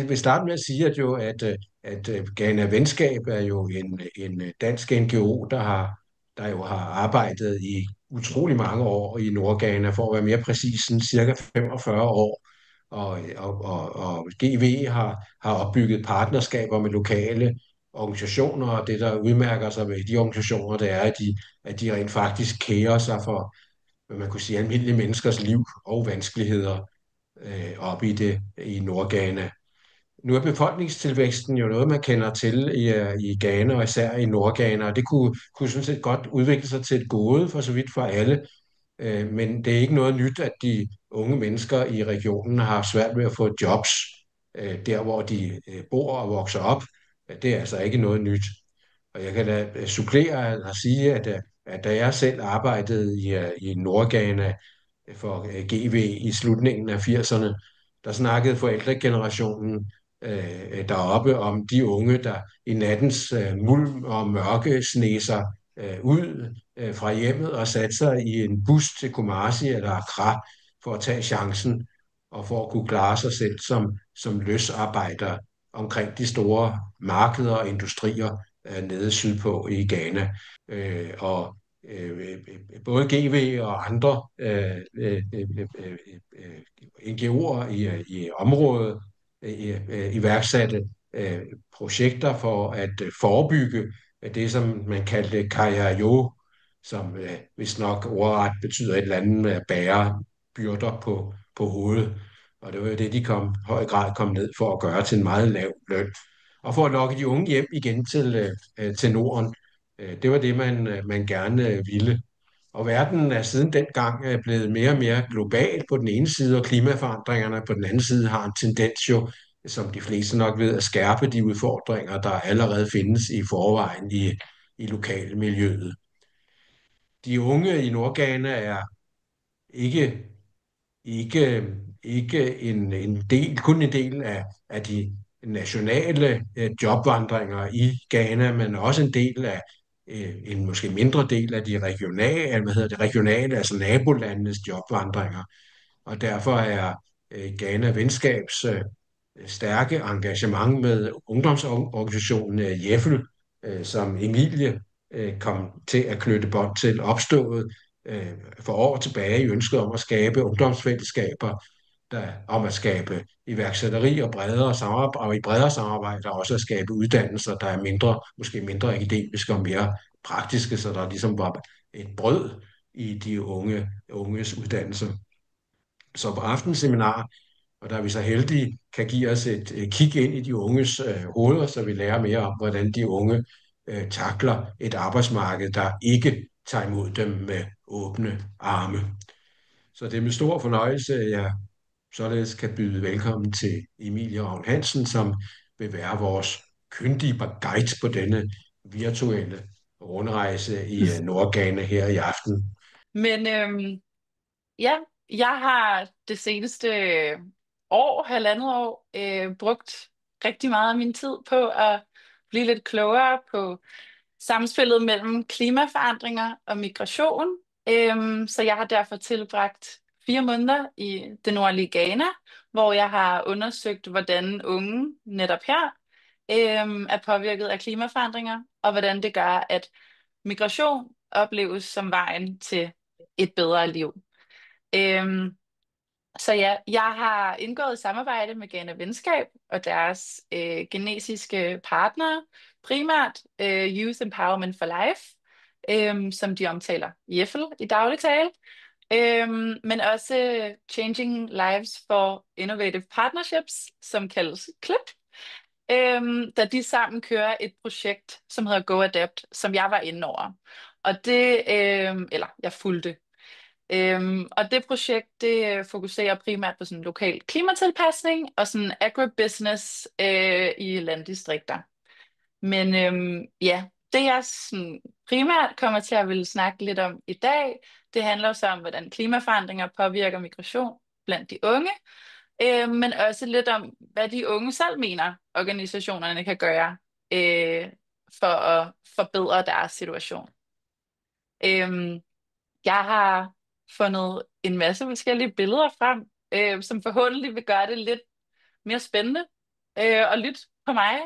vil starte med at sige, at Ghana Venskab er jo en dansk NGO, der jo har arbejdet i utrolig mange år i Nordghana, for at være mere præcis, sådan cirka 45 år. Og GV har opbygget partnerskaber med lokale organisationer, og det, der udmærker sig ved de organisationer, det er, at de rent faktisk kærer sig for, hvad man kunne sige, almindelige menneskers liv og vanskeligheder op i Nordghana. Nu er befolkningstilvæksten jo noget, man kender til i Ghana, og især i Nordghana, og det kunne sådan set godt udvikle sig til et gode for så vidt for alle, men det er ikke noget nyt, at de unge mennesker i regionen har svært ved at få jobs der, hvor de bor og vokser op. Det er altså ikke noget nyt. Og jeg kan da supplere og sige, at da jeg selv arbejdede i Nordghana for GV i slutningen af 80'erne, der snakkede forældregenerationen deroppe om de unge, der i nattens mulm og mørke sneg sig ud fra hjemmet og satte sig i en bus til Kumasi eller Accra for at tage chancen og for at kunne klare sig selv som løsarbejder omkring de store markeder og industrier nede sydpå i Ghana. Og både GV og andre NGO'er i området iværksatte projekter for at forebygge det, som man kaldte Kayayo, som hvis nok ordret betyder et eller andet med at bære byrder på hovedet. Og det var jo det, de høj grad kom ned for at gøre til en meget lav løn. Og for at lokke de unge hjem igen til Norden. Det var det, man gerne ville. Og verden er siden dengang blevet mere og mere global på den ene side, og klimaforandringerne på den anden side har en tendens jo, som de fleste nok ved, at skærpe de udfordringer, der allerede findes i forvejen i lokalmiljøet. De unge i Nordghana er ikke, ikke, ikke kun en del af de nationale jobvandringer i Ghana, men også en del af en måske mindre del af de regionale, regionale, altså nabolandenes jobvandringer. Og derfor er Ghana Venskabs stærke engagement med ungdomsorganisationen JEFFEL, som Emilie kom til at knytte bånd til, opstået for år tilbage i ønsket om at skabe ungdomsfællesskaber, om at skabe iværksætteri og bredere samarbejde, og i bredere samarbejde også at skabe uddannelser, der er måske mindre akademiske og mere praktiske, så der ligesom var et brød i de unges uddannelser. Så på aftenseminar, og der er vi så heldige, kan give os et kig ind i de unges hoveder, så vi lærer mere om, hvordan de unge takler et arbejdsmarked, der ikke tager imod dem med åbne arme. Så det er med stor fornøjelse, at jeg således kan byde velkommen til Emilie Ravn Hansen, som vil være vores kyndige guide på denne virtuelle rundrejse i Nordghana her i aften. Men ja, jeg har det seneste halvandet år, brugt rigtig meget af min tid på at blive lidt klogere på samspillet mellem klimaforandringer og migration. Så jeg har derfor tilbragt 4 måneder i det nordlige Ghana, hvor jeg har undersøgt, hvordan unge netop her er påvirket af klimaforandringer, og hvordan det gør, at migration opleves som vejen til et bedre liv. Så ja, jeg har indgået et samarbejde med Ghana Venskab og deres genesiske partnere, primært Youth Empowerment for Life, som de omtaler JEFFEL i daglig tale, men også Changing Lives for Innovative Partnerships, som kaldes CLIP, da de sammen kører et projekt, som hedder Go Adapt, som jeg var inde over. Og eller jeg fulgte. Og det projekt, det fokuserer primært på sådan lokal klimatilpasning og sådan agribusiness i landdistrikter. Men ja, det jeg sådan primært kommer til at ville snakke lidt om i dag, det handler så om, hvordan klimaforandringer påvirker migration blandt de unge, men også lidt om, hvad de unge selv mener, organisationerne kan gøre for at forbedre deres situation. Jeg har fundet en masse forskellige billeder frem, som forhåbentlig vil gøre det lidt mere spændende at lytte på mig.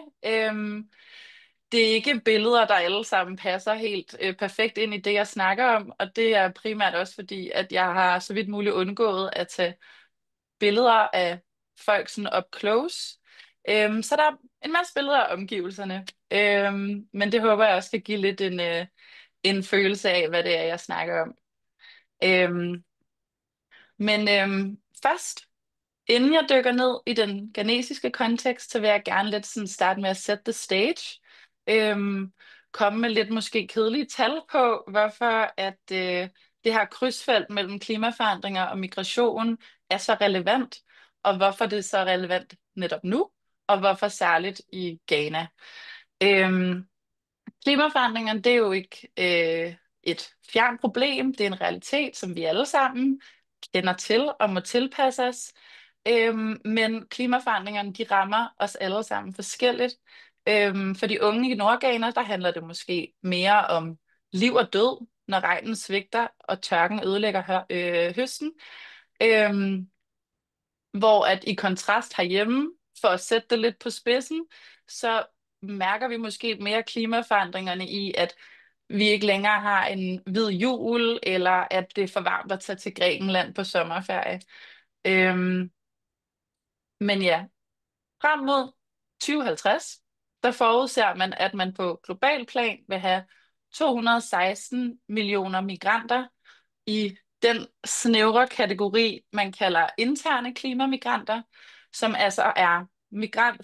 Det er ikke billeder, der alle sammen passer helt perfekt ind i det, jeg snakker om, og det er primært også fordi, at jeg har så vidt muligt undgået at tage billeder af folk sådan up close. Så der er en masse billeder af omgivelserne, men det håber jeg også kan give lidt en følelse af, hvad det er, jeg snakker om. Øhm, men først, inden jeg dykker ned i den ghanesiske kontekst, så vil jeg gerne lidt sådan starte med at sætte the stage. Komme med lidt måske kedelige tal på, hvorfor at det her krydsfelt mellem klimaforandringer og migration er så relevant, og hvorfor det er så relevant netop nu, og hvorfor særligt i Ghana. Øhm, Klimaforandringerne, det er jo ikke et fjernt problem, det er en realitet, som vi alle sammen kender til og må tilpasse os. Men klimaforandringerne, de rammer os alle sammen forskelligt. For de unge i Nordghana, der handler det måske mere om liv og død, når regnen svigter og tørken ødelægger høsten. Øhm, hvor at i kontrast herhjemme, for at sætte det lidt på spidsen, så mærker vi måske mere klimaforandringerne i, at vi ikke længere har en hvid jul, eller at det er for varmt at tage til Grækenland på sommerferie. Øhm, men ja, frem mod 2050, der forudser man, at man på global plan vil have 216 millioner migranter i den snævre kategori, man kalder interne klimamigranter, som altså er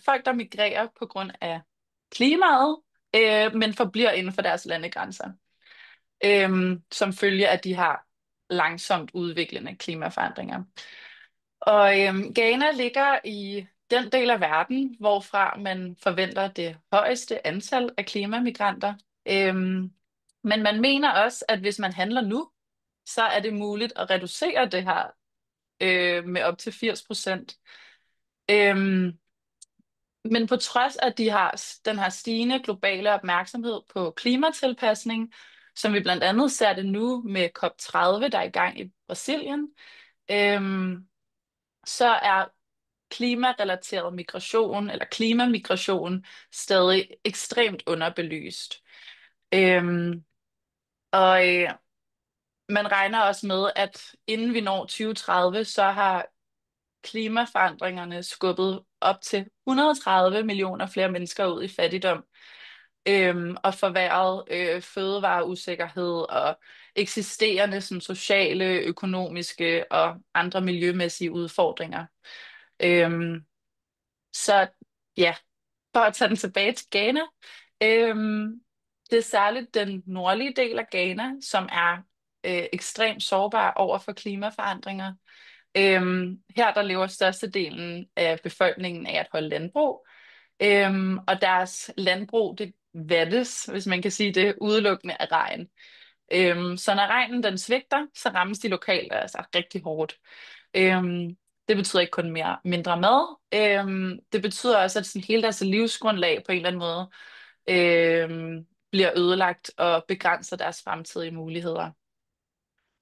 folk, der migrerer på grund af klimaet, men forbliver inden for deres landegrænser, som følge af de her langsomt udviklende klimaforandringer. Og Ghana ligger i den del af verden, hvorfra man forventer det højeste antal af klimamigranter. Men man mener også, at hvis man handler nu, så er det muligt at reducere det her med op til 80%. Øhm, men på trods af den her stigende globale opmærksomhed på klimatilpasning, som vi blandt andet ser det nu med COP30, der er i gang i Brasilien, så er klimarelateret migration eller klimamigration stadig ekstremt underbelyst. Øhm, og man regner også med, at inden vi når 2030, så har klimaforandringerne skubbet op til 130 millioner flere mennesker ud i fattigdom, og forværret fødevareusikkerhed og eksisterende sådan, sociale, økonomiske og andre miljømæssige udfordringer. Øhm, så ja, for at tage den tilbage til Ghana, øhm, det er særligt den nordlige del af Ghana, som er ekstremt sårbar over for klimaforandringer. Her der lever størstedelen af befolkningen af at holde landbrug, og deres landbrug det vattes, hvis man kan sige det, udelukkende af regn. Så når regnen den svigter, så rammes de lokalt altså rigtig hårdt. Øhm, det betyder ikke kun mindre mad. Det betyder også, at sådan hele deres livsgrundlag på en eller anden måde bliver ødelagt og begrænser deres fremtidige muligheder.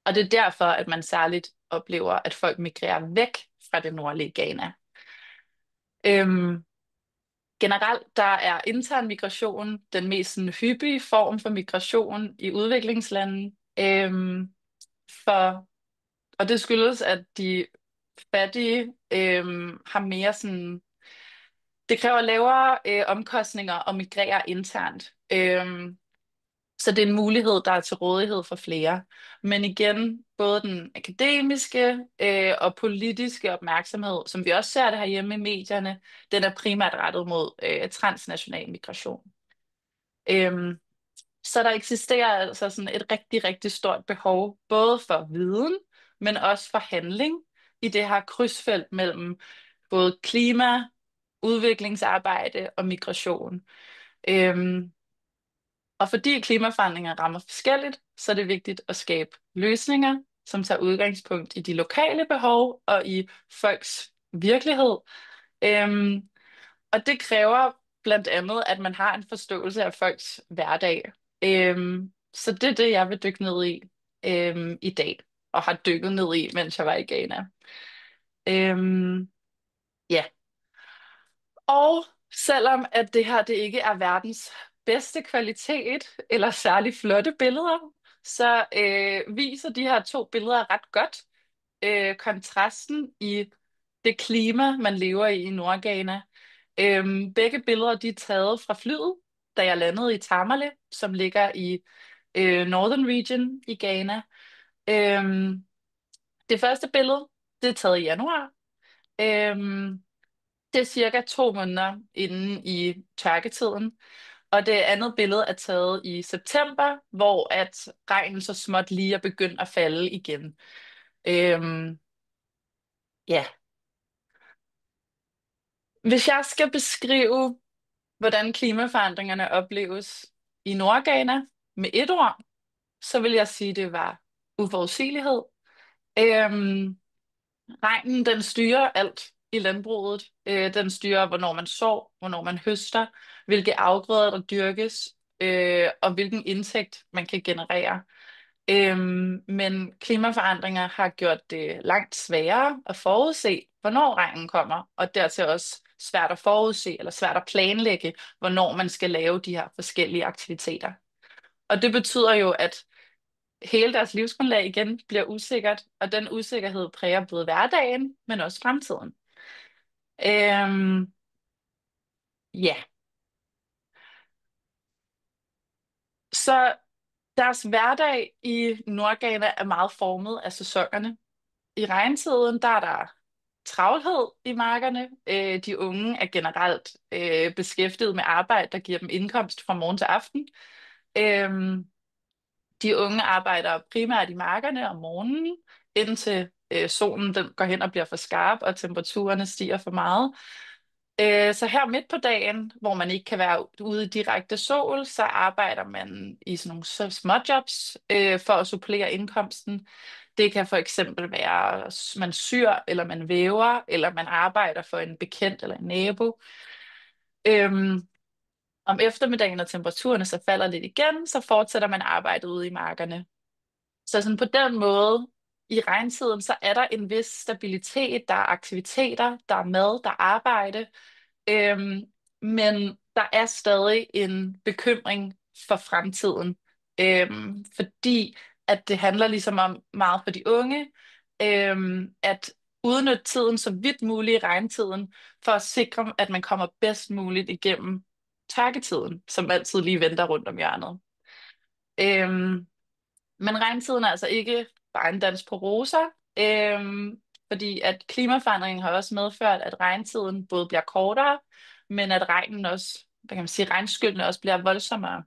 Og det er derfor, at man særligt oplever, at folk migrerer væk fra det nordlige Ghana. Øhm, Generelt der er intern migration den mest sådan, hyppige form for migration i udviklingslande. For, og det skyldes, at de fattige har mere sådan, det kræver lavere omkostninger at migrere internt. Så det er en mulighed, der er til rådighed for flere. Men igen, både den akademiske og politiske opmærksomhed, som vi også ser det herhjemme i medierne, den er primært rettet mod transnational migration. Så der eksisterer altså sådan et rigtig, rigtig stort behov, både for viden, men også for handling i det her krydsfelt mellem både klima, udviklingsarbejde og migration. Og fordi klimaforandringer rammer forskelligt, så er det vigtigt at skabe løsninger, som tager udgangspunkt i de lokale behov og i folks virkelighed. Og det kræver blandt andet, at man har en forståelse af folks hverdag. Så det er det, jeg vil dykke ned i dag, og har dykket ned i, mens jeg var i Ghana. Ja, Og selvom at det her det ikke er verdens bedste kvalitet eller særlig flotte billeder, så viser de her to billeder ret godt kontrasten i det klima, man lever i Nordghana. Begge billeder de er taget fra flyet, da jeg landede i Tamale, som ligger i Northern Region i Ghana. Øhm, det første billede, det er taget i januar. Øhm, det er cirka 2 måneder inden i tørketiden. Og det andet billede er taget i september, hvor at regnen så småt lige er begyndt at falde igen. Øhm, ja, hvis jeg skal beskrive, hvordan klimaforandringerne opleves i Nordghana med et ord, så vil jeg sige, at det var uforudsigelighed. Øhm, regnen, den styrer alt i landbruget. Den styrer, hvornår man sår, hvornår man høster, hvilke afgrøder der dyrkes, og hvilken indtægt man kan generere. Men klimaforandringer har gjort det langt sværere at forudse, hvornår regnen kommer, og dertil også svært at forudse eller svært at planlægge, hvornår man skal lave de her forskellige aktiviteter. Og det betyder jo, at hele deres livsgrundlag igen bliver usikkert, og den usikkerhed præger både hverdagen, men også fremtiden. Øhm, ja, så deres hverdag i Nordghana er meget formet af sæsonerne. I regntiden, der er der travlhed i markerne. De unge er generelt beskæftiget med arbejde, der giver dem indkomst fra morgen til aften. Øhm, de unge arbejder primært i markerne om morgenen, indtil solen den går hen og bliver for skarp, og temperaturerne stiger for meget. Så her midt på dagen, hvor man ikke kan være ude i direkte sol, så arbejder man i sådan nogle småjobs for at supplere indkomsten. Det kan for eksempel være, at man syr, eller man væver, eller man arbejder for en bekendt eller en nabo. Øhm, om eftermiddagen, når temperaturerne så falder lidt igen, så fortsætter man arbejdet ude i markerne. Så sådan på den måde, i regntiden, så er der en vis stabilitet, der er aktiviteter, der er mad, der er arbejde, øhm, men der er stadig en bekymring for fremtiden, fordi at det handler ligesom om meget for de unge, at udnytte tiden så vidt muligt i regntiden, for at sikre, at man kommer bedst muligt igennem tørketiden, som altid lige venter rundt om hjørnet. Øhm, men regntiden er altså ikke bare en dans på roser, fordi at klimaforandringen har også medført, at regntiden både bliver kortere, men at regnen også, hvad kan man sige, regnskyllene også bliver voldsommere.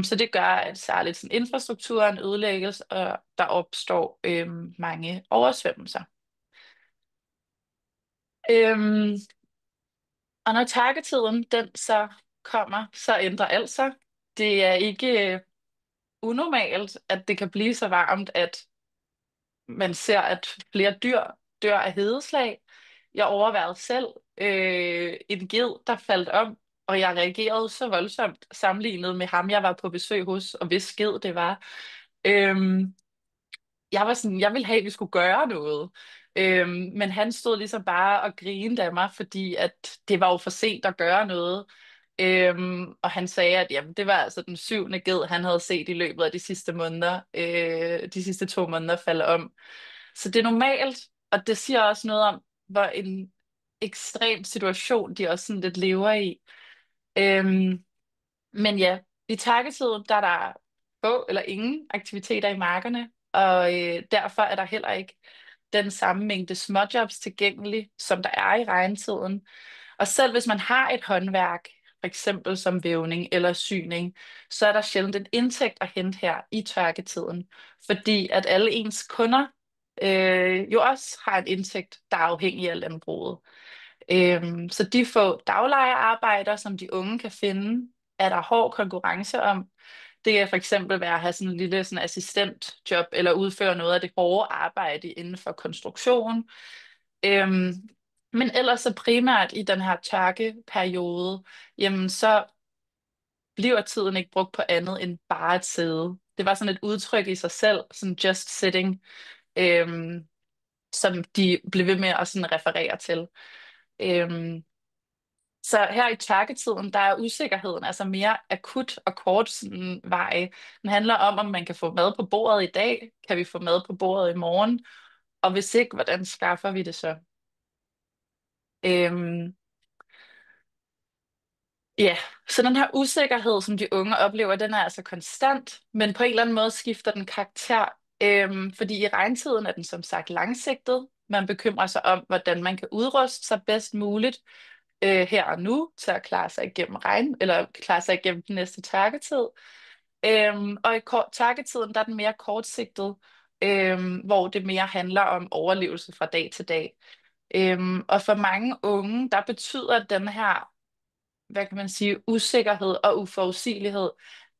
Så det gør, at særligt sådan infrastrukturen ødelægges, og der opstår mange oversvømmelser. Øhm, og når tørketiden den så kommer, så ændrer alt sig. Det er ikke unormalt, at det kan blive så varmt, at man ser, at flere dyr dør af hedeslag. Jeg overværede selv en ged, der faldt om, og jeg reagerede så voldsomt sammenlignet med ham, jeg var på besøg hos, og hvis ged det var. Øhm, jeg var sådan, jeg ville have, at vi skulle gøre noget. Men han stod ligesom bare og grinede af mig, fordi at det var jo for sent at gøre noget. Og han sagde, at jamen, det var altså den syvende ged, han havde set i løbet af de sidste måneder, de sidste 2 måneder falde om. Så det er normalt, og det siger også noget om, hvor en ekstrem situation de også sådan lidt lever i. Øhm, men ja, i tørketiden, der er der få eller ingen aktiviteter i markerne, og derfor er der heller ikke den samme mængde småjobs tilgængelig, som der er i regntiden. Og selv hvis man har et håndværk, for eksempel som vævning eller syning, så er der sjældent en indtægt at hente her i tørketiden, fordi at alle ens kunder jo også har en indtægt, der er afhængig af landbruget. Så de få daglejerarbejder, som de unge kan finde, er der hård konkurrence om. Det kan for eksempel være at have sådan en lille sådan assistentjob, eller udføre noget af det hårde arbejde inden for konstruktion. Øhm, men ellers så primært i den her tørkeperiode, jamen så bliver tiden ikke brugt på andet end bare at sidde. Det var sådan et udtryk i sig selv, sådan just sitting, som de blev ved med at sådan referere til. Øhm, Så her i tørketiden, der er usikkerheden altså mere akut og kort sådan, vej. Den handler om man kan få mad på bordet i dag, kan vi få mad på bordet i morgen, og hvis ikke, hvordan skaffer vi det så? Øhm, ja, så den her usikkerhed, som de unge oplever, den er altså konstant, men på en eller anden måde skifter den karakter. Fordi i regntiden er den som sagt langsigtet. Man bekymrer sig om, hvordan man kan udruste sig bedst muligt her og nu til at klare sig igennem regn, eller klare sig igennem den næste tørketid. Og i tørketiden, der er den mere kortsigtet, hvor det mere handler om overlevelse fra dag til dag. Og for mange unge, der betyder den her, hvad kan man sige, usikkerhed og uforudsigelighed,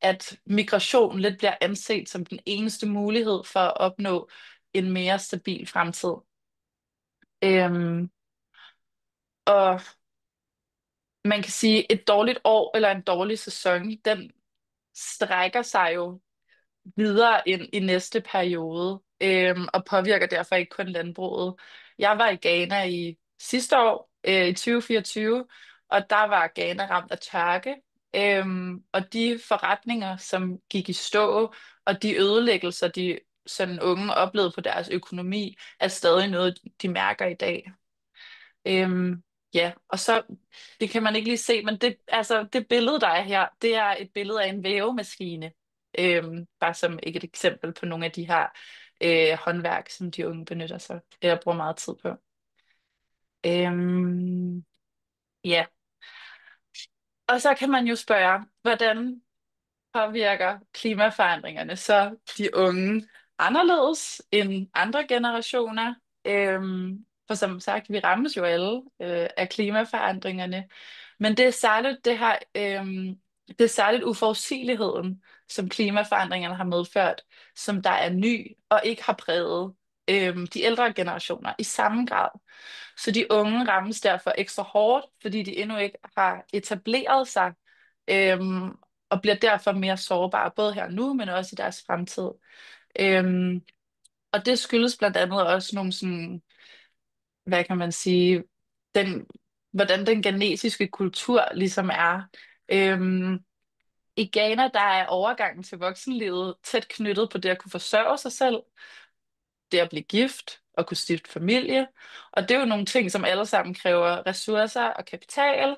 at migration lidt bliver anset som den eneste mulighed for at opnå en mere stabil fremtid. Øhm, og man kan sige, et dårligt år eller en dårlig sæson, den strækker sig jo videre ind i næste periode, og påvirker derfor ikke kun landbruget. Jeg var i Ghana i sidste år, i 2024, og der var Ghana ramt af tørke, og de forretninger, som gik i stå, og de ødelæggelser, de sådan unge oplevede på deres økonomi, er stadig noget, de mærker i dag. Ja, og så, det kan man ikke lige se, men det billede, der er her, det er et billede af en vævemaskine. Bare som ikke et eksempel på nogle af de her håndværk, som de unge benytter sig eller bruger meget tid på. Øhm, ja, og så kan man jo spørge, hvordan påvirker klimaforandringerne så de unge anderledes end andre generationer? For som sagt, vi rammes jo alle af klimaforandringerne, men det er særligt det er særligt uforudsigeligheden, som klimaforandringerne har medført, som der er ny og ikke har præget de ældre generationer i samme grad. Så de unge rammes derfor ekstra hårdt, fordi de endnu ikke har etableret sig, øhm, og bliver derfor mere sårbare, både her og nu, men også i deres fremtid. Øhm, og det skyldes blandt andet også nogle sådan, hvad kan man sige, den, hvordan den ghanesiske kultur ligesom er. Øhm, I Ghana, der er overgangen til voksenlivet tæt knyttet på det at kunne forsørge sig selv, det at blive gift og kunne stifte familie. Og det er jo nogle ting, som alle sammen kræver ressourcer og kapital,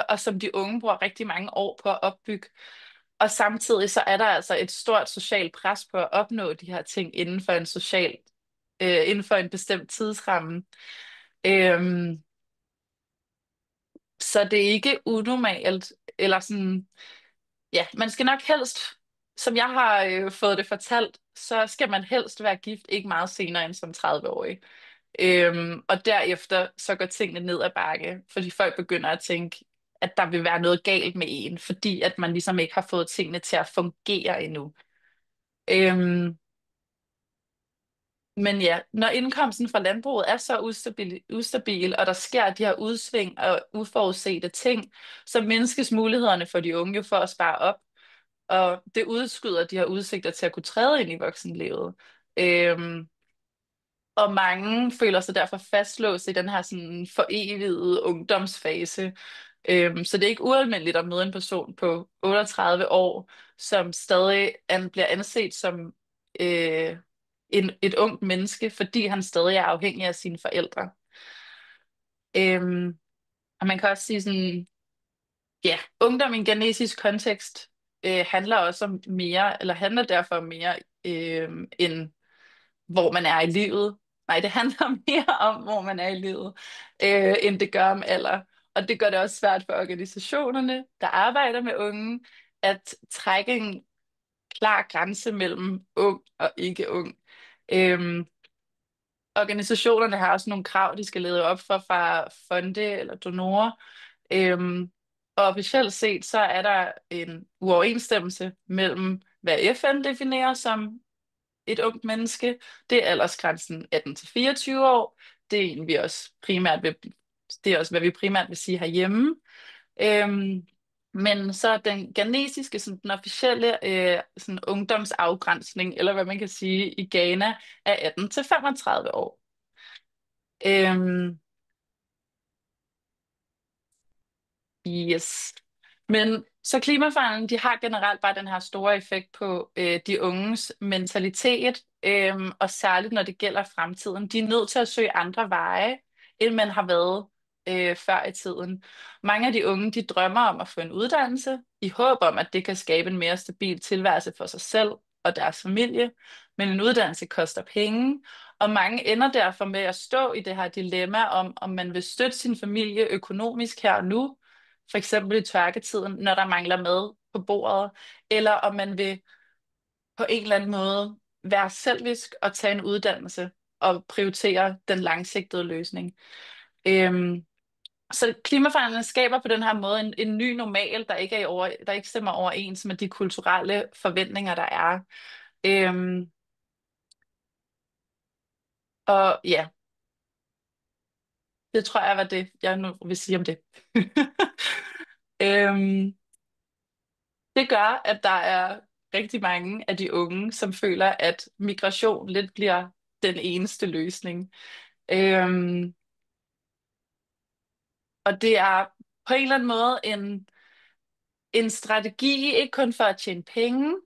og som de unge bruger rigtig mange år på at opbygge. Og samtidig så er der altså et stort socialt pres på at opnå de her ting inden for en bestemt tidsramme. Øhm, så det er ikke unormalt, eller sådan, ja, man skal nok helst, som jeg har fået det fortalt, så skal man helst være gift ikke meget senere end som 30-årig. Og derefter så går tingene ned ad bakke, fordi folk begynder at tænke, at der vil være noget galt med en, fordi at man ligesom ikke har fået tingene til at fungere endnu. Øhm, men ja, når indkomsten fra landbruget er så ustabil, og der sker de her udsving og uforudsete ting, så mindskes mulighederne for de unge for at spare op, og det udskyder de her udsigter til at kunne træde ind i voksenlivet. Øhm, Og mange føler sig derfor fastlåst i den her sådan forevigede ungdomsfase. Så det er ikke ualmindeligt at møde en person på 38 år, som stadig bliver anset som et ungt menneske, fordi han stadig er afhængig af sine forældre. Øhm, og man kan også sige sådan, ja, ungdom i en genetisk kontekst handler også om mere, eller handler derfor om mere end hvor man er i livet. Nej, det handler mere om, hvor man er i livet, end det gør om alder. Og det gør det også svært for organisationerne, der arbejder med unge, at trække en klar grænse mellem ung og ikke ung. Øhm, Organisationerne har også nogle krav, de skal leve op for fra fonde eller donorer. Øhm, og officielt set, så er der en uoverensstemmelse mellem, hvad FN definerer som et ungt menneske. Det er aldersgrænsen 18 til 24 år. Det er en, vi også primært vil, det er også, hvad vi primært vil sige herhjemme. Øhm, men så den ghanesiske, sådan den officielle sådan ungdomsafgrænsning, eller hvad man kan sige i Ghana, er 18 til 35 år. Øhm, Yes. Men så klimaforandringerne, de har generelt bare den her store effekt på de unges mentalitet, og særligt når det gælder fremtiden. De er nødt til at søge andre veje, end man har været før i tiden. Mange af de unge, de drømmer om at få en uddannelse, i håb om, at det kan skabe en mere stabil tilværelse for sig selv og deres familie. Men en uddannelse koster penge, og mange ender derfor med at stå i det her dilemma om man vil støtte sin familie økonomisk her og nu, for eksempel i tørketiden, når der mangler mad på bordet, eller om man vil på en eller anden måde være selvisk og tage en uddannelse og prioritere den langsigtede løsning. Øhm, så klimaforandringerne skaber på den her måde en ny normal, der ikke stemmer overens med de kulturelle forventninger, der er. Øhm, og ja, det tror jeg var det, jeg nu vil sige om det. øhm, Det gør, at der er rigtig mange af de unge, som føler, at migration lidt bliver den eneste løsning. Øhm, og det er på en eller anden måde en strategi, ikke kun for at tjene penge,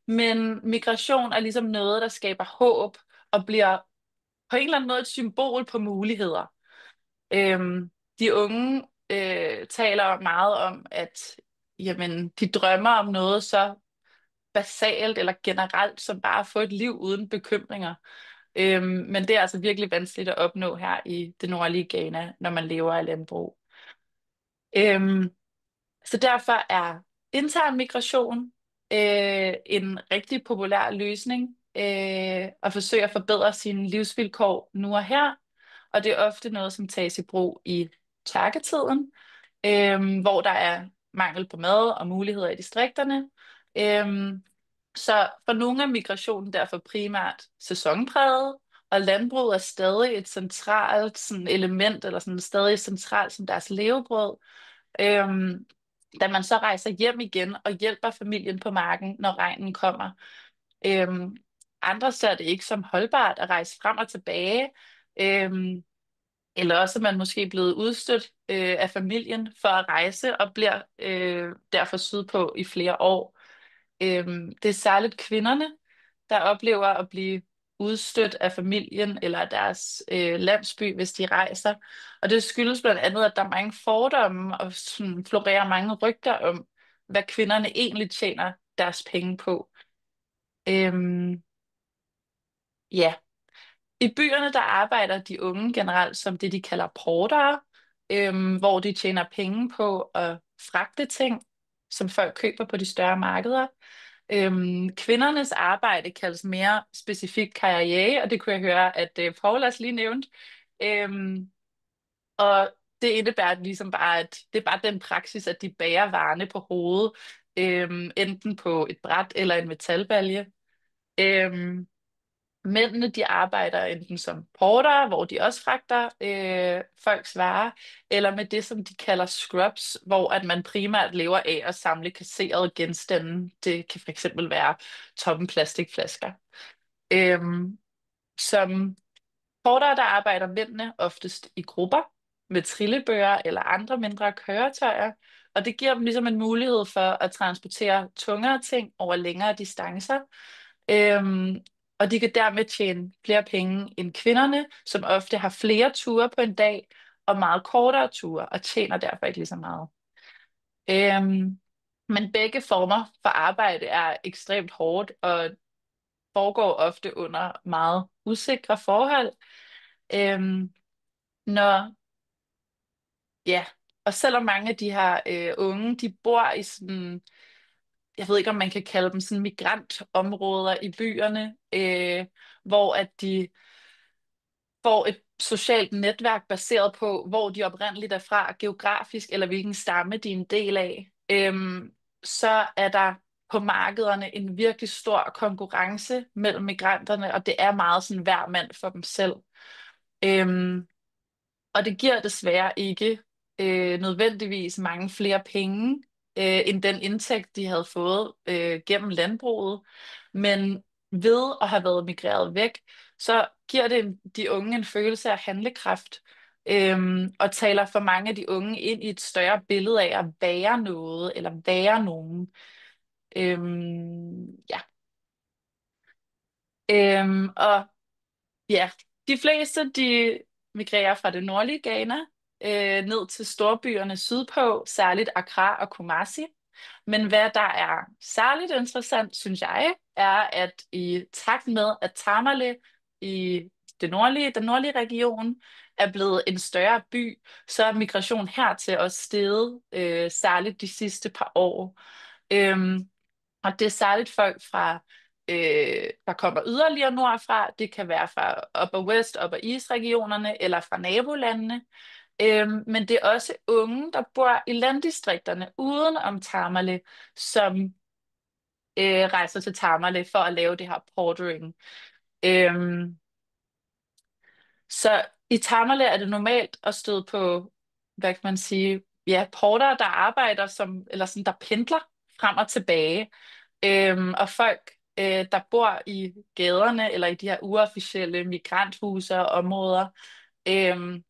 men migration er ligesom noget, der skaber håb og bliver på en eller anden måde et symbol på muligheder. Øhm, de unge taler meget om, at jamen, de drømmer om noget så basalt eller generelt, som bare at få et liv uden bekymringer. Men det er altså virkelig vanskeligt at opnå her i det nordlige Ghana, når man lever af landbrug. Øhm, så derfor er intern migration en rigtig populær løsning at forsøge at forbedre sine livsvilkår nu og her. Og det er ofte noget, som tages i brug i tørketiden, hvor der er mangel på mad og muligheder i distrikterne. Øhm, så for nogle er migrationen derfor primært sæsonpræget, og landbruget er stadig et centralt sådan, element, eller sådan, stadig centralt som deres levebrød. Øhm, da man så rejser hjem igen og hjælper familien på marken, når regnen kommer. Øhm, andre ser det ikke som holdbart at rejse frem og tilbage, eller også er man måske blevet udstødt af familien for at rejse og bliver derfor sydpå i flere år. Det er særligt kvinderne, der oplever at blive udstødt af familien eller af deres landsby, hvis de rejser. Og det skyldes blandt andet, at der er mange fordomme og sådan, florerer mange rygter om, hvad kvinderne egentlig tjener deres penge på. Øhm, ja. I byerne, der arbejder de unge generelt som det, de kalder portere, hvor de tjener penge på at fragte ting, som folk køber på de større markeder. Kvindernes arbejde kaldes mere specifikt karriere, og det kunne jeg høre, at Paulas lige nævnte. Øhm, og det indebærer ligesom bare, at det er bare den praksis, at de bærer varerne på hovedet, enten på et bræt eller en metalbalje. Øhm, Mændene, de arbejder enten som portere, hvor de også fragter folks varer, eller med det, som de kalder scrubs, hvor at man primært lever af at samle kasserede genstande. Det kan fx være tomme plastikflasker. Øhm, som portere, der arbejder mændene oftest i grupper med trillebøre eller andre mindre køretøjer, og det giver dem ligesom en mulighed for at transportere tungere ting over længere distancer. Øhm, og de kan dermed tjene flere penge end kvinderne, som ofte har flere ture på en dag og meget kortere ture, og tjener derfor ikke lige så meget. Øhm, men begge former for arbejde er ekstremt hårdt og foregår ofte under meget usikre forhold. Øhm, når, ja, og selvom mange af de her unge, de bor i sådan, jeg ved ikke, om man kan kalde dem sådan migrantområder i byerne, hvor at de får et socialt netværk baseret på, hvor de oprindeligt er fra, geografisk, eller hvilken stamme de er en del af, så er der på markederne en virkelig stor konkurrence mellem migranterne, og det er meget sådan hver mand for dem selv. Øhm, og det giver desværre ikke nødvendigvis mange flere penge end den indtægt, de havde fået gennem landbruget. Men ved at have været migreret væk, så giver det de unge en følelse af handlekraft, og taler for mange af de unge ind i et større billede af at være noget eller være nogen. Ja. Og ja, de fleste de migrerer fra det nordlige Ghana ned til storbyerne sydpå, særligt Accra og Kumasi. Men hvad der er særligt interessant, synes jeg, er, at i takt med, at Tamale i den nordlige region er blevet en større by, så er migration hertil også steget, særligt de sidste par år. Øhm, og det er særligt folk der kommer yderligere nordfra. Det kan være fra Upper West, Upper East regionerne eller fra nabolandene. Men det er også unge, der bor i landdistrikterne uden om Tamale, som rejser til Tamale for at lave det her portering. Øhm, så i Tamale er det normalt at støde på, hvad kan man sige, ja, portere, der arbejder som, eller sådan, der pendler frem og tilbage. Og folk, der bor i gaderne eller i de her uofficielle migranthuse og områder. Øhm,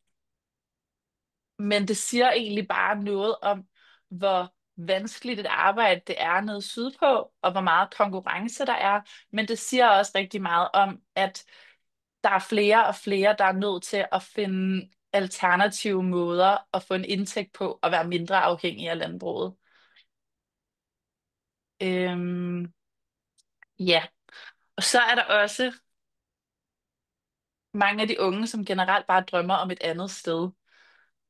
men det siger egentlig bare noget om, hvor vanskeligt et arbejde det er nede sydpå, og hvor meget konkurrence der er. Men det siger også rigtig meget om, at der er flere og flere, der er nødt til at finde alternative måder at få en indtægt på og være mindre afhængig af landbruget. Øhm, ja, og så er der også mange af de unge, som generelt bare drømmer om et andet sted.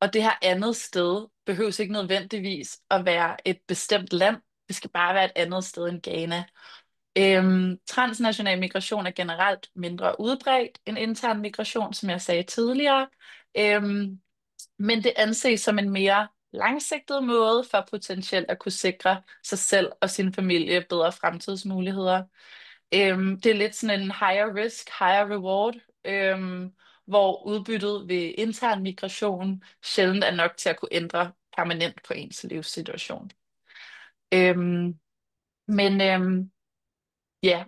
Og det her andet sted behøves ikke nødvendigvis at være et bestemt land. Det skal bare være et andet sted end Ghana. Transnational migration er generelt mindre udbredt end intern migration, som jeg sagde tidligere. Men det anses som en mere langsigtet måde for potentielt at kunne sikre sig selv og sin familie bedre fremtidsmuligheder. Det er lidt sådan en higher risk, higher reward, hvor udbyttet ved intern migration sjældent er nok til at kunne ændre permanent på ens livssituation. Øhm, men ja,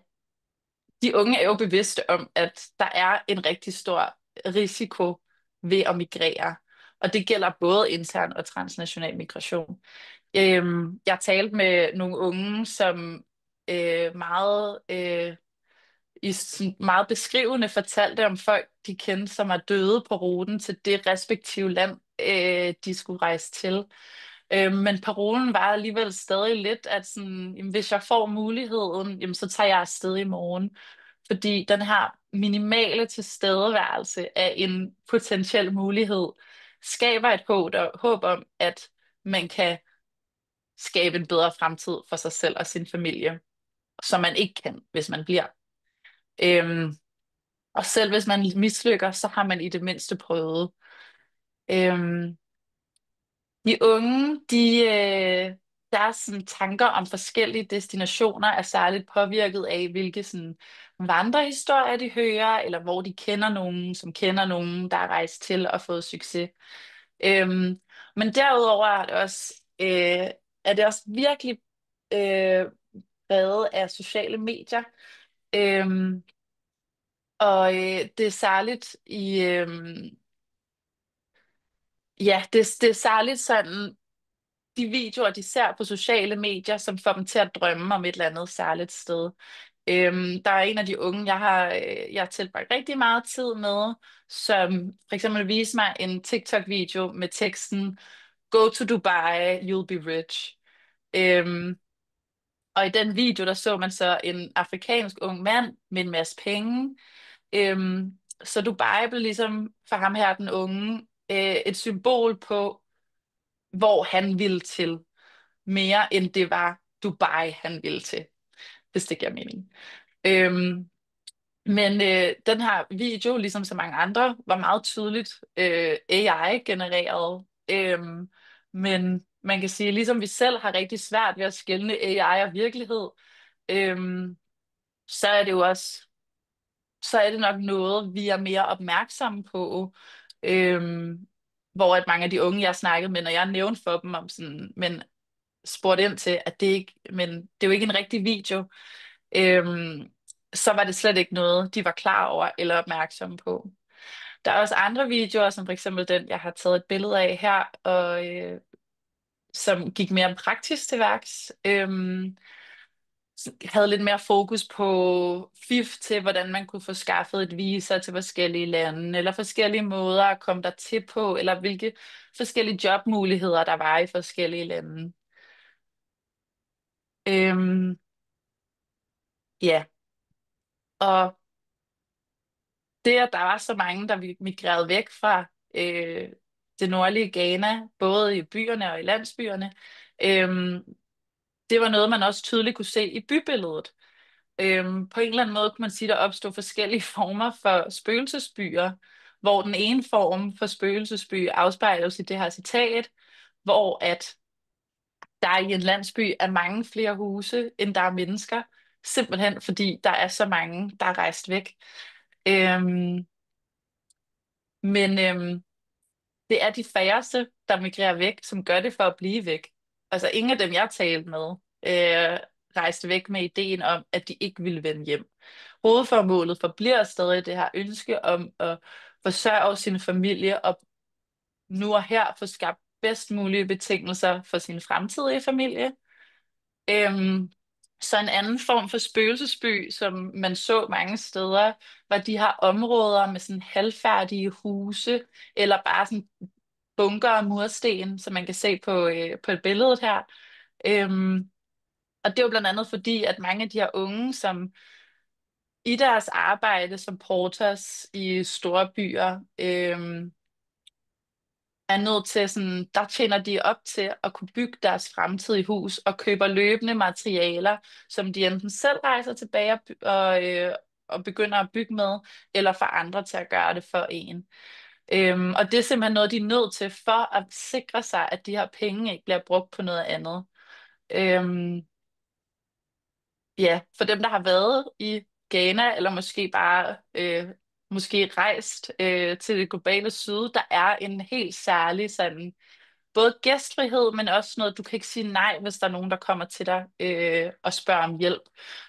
de unge er jo bevidste om, at der er en rigtig stor risiko ved at migrere. Og det gælder både intern og transnational migration. Jeg talte med nogle unge, som meget meget beskrivende fortalte om folk, de kendte, som er døde på ruten til det respektive land, de skulle rejse til. Men parolen var alligevel stadig lidt, at sådan, jamen, hvis jeg får muligheden, jamen, så tager jeg afsted i morgen. Fordi den her minimale tilstedeværelse af en potentiel mulighed skaber et håb om, at man kan skabe en bedre fremtid for sig selv og sin familie, som man ikke kan, hvis man bliver. Øhm, og selv hvis man mislykker, så har man i det mindste prøvet. Øhm, de unge, deres sådan, tanker om forskellige destinationer er særligt påvirket af, hvilke sådan, vandrehistorier de hører, eller hvor de kender nogen, som kender nogen, der er rejst til og fået succes. Øhm, men derudover er det også virkelig præget af sociale medier. Øhm, det er særligt ja, det er særligt sådan, de videoer, de ser på sociale medier, som får dem til at drømme om et eller andet særligt sted. Der er en af de unge, jeg har tilbragt rigtig meget tid med, som for eksempel viser mig en TikTok-video med teksten Go to Dubai, you'll be rich. Øhm, og i den video, der så man så en afrikansk ung mand med en masse penge. Så Dubai blev ligesom for ham her, den unge, et symbol på, hvor han ville til, mere end det var Dubai, han ville til, hvis det giver mening. Øhm, men den her video, ligesom så mange andre, var meget tydeligt AI-genereret. Men man kan sige, ligesom vi selv har rigtig svært ved at skelne AI og virkelighed, øhm, så er det jo også så er det nok noget, vi er mere opmærksomme på. Hvor at mange af de unge, jeg har snakket med, når jeg nævnte for dem om sådan, men spurgte ind til, at men det er jo ikke en rigtig video, øhm, så var det slet ikke noget, de var klar over eller opmærksomme på. Der er også andre videoer, som for eksempel den, jeg har taget et billede af her, og som gik mere praktisk til værks. Havde lidt mere fokus på fif til, hvordan man kunne få skaffet et visa til forskellige lande, eller forskellige måder at komme der til på, eller hvilke forskellige jobmuligheder der var i forskellige lande. Øhm, ja, og det, at der var så mange, der migrerede væk fra det nordlige Ghana, både i byerne og i landsbyerne, øhm, det var noget, man også tydeligt kunne se i bybilledet. På en eller anden måde kunne man sige, at der opstod forskellige former for spøgelsesbyer, hvor den ene form for spøgelsesby afspejles i det her citat, hvor at der i en landsby er mange flere huse, end der er mennesker, simpelthen fordi der er så mange, der er rejst væk. Øhm, men det er de færreste, der migrerer væk, som gør det for at blive væk. Altså ingen af dem, jeg talte med, rejste væk med ideen om, at de ikke ville vende hjem. Hovedformålet forbliver stadig det her ønske om at forsørge sin familie og nu og her få skabt bedst mulige betingelser for sin fremtidige familie. Øhm, så en anden form for spøgelsesby, som man så mange steder, var de her områder med sådan halvfærdige huse, eller bare sådan bunker af mursten, som man kan se på et billede her. Øhm, og det er jo blandt andet fordi, at mange af de her unge, som i deres arbejde som porters i store byer, er nødt til sådan, der tjener de op til at kunne bygge deres fremtidige hus og køber løbende materialer, som de enten selv rejser tilbage og begynder at bygge med, eller får andre til at gøre det for en. Og det er simpelthen noget, de er nødt til for at sikre sig, at de her penge ikke bliver brugt på noget andet. Øhm, ja, for dem, der har været i Ghana, eller måske bare måske rejst til det globale syd, der er en helt særlig sådan, både gæstfrihed, men også noget, du kan ikke sige nej, hvis der er nogen, der kommer til dig og spørger om hjælp.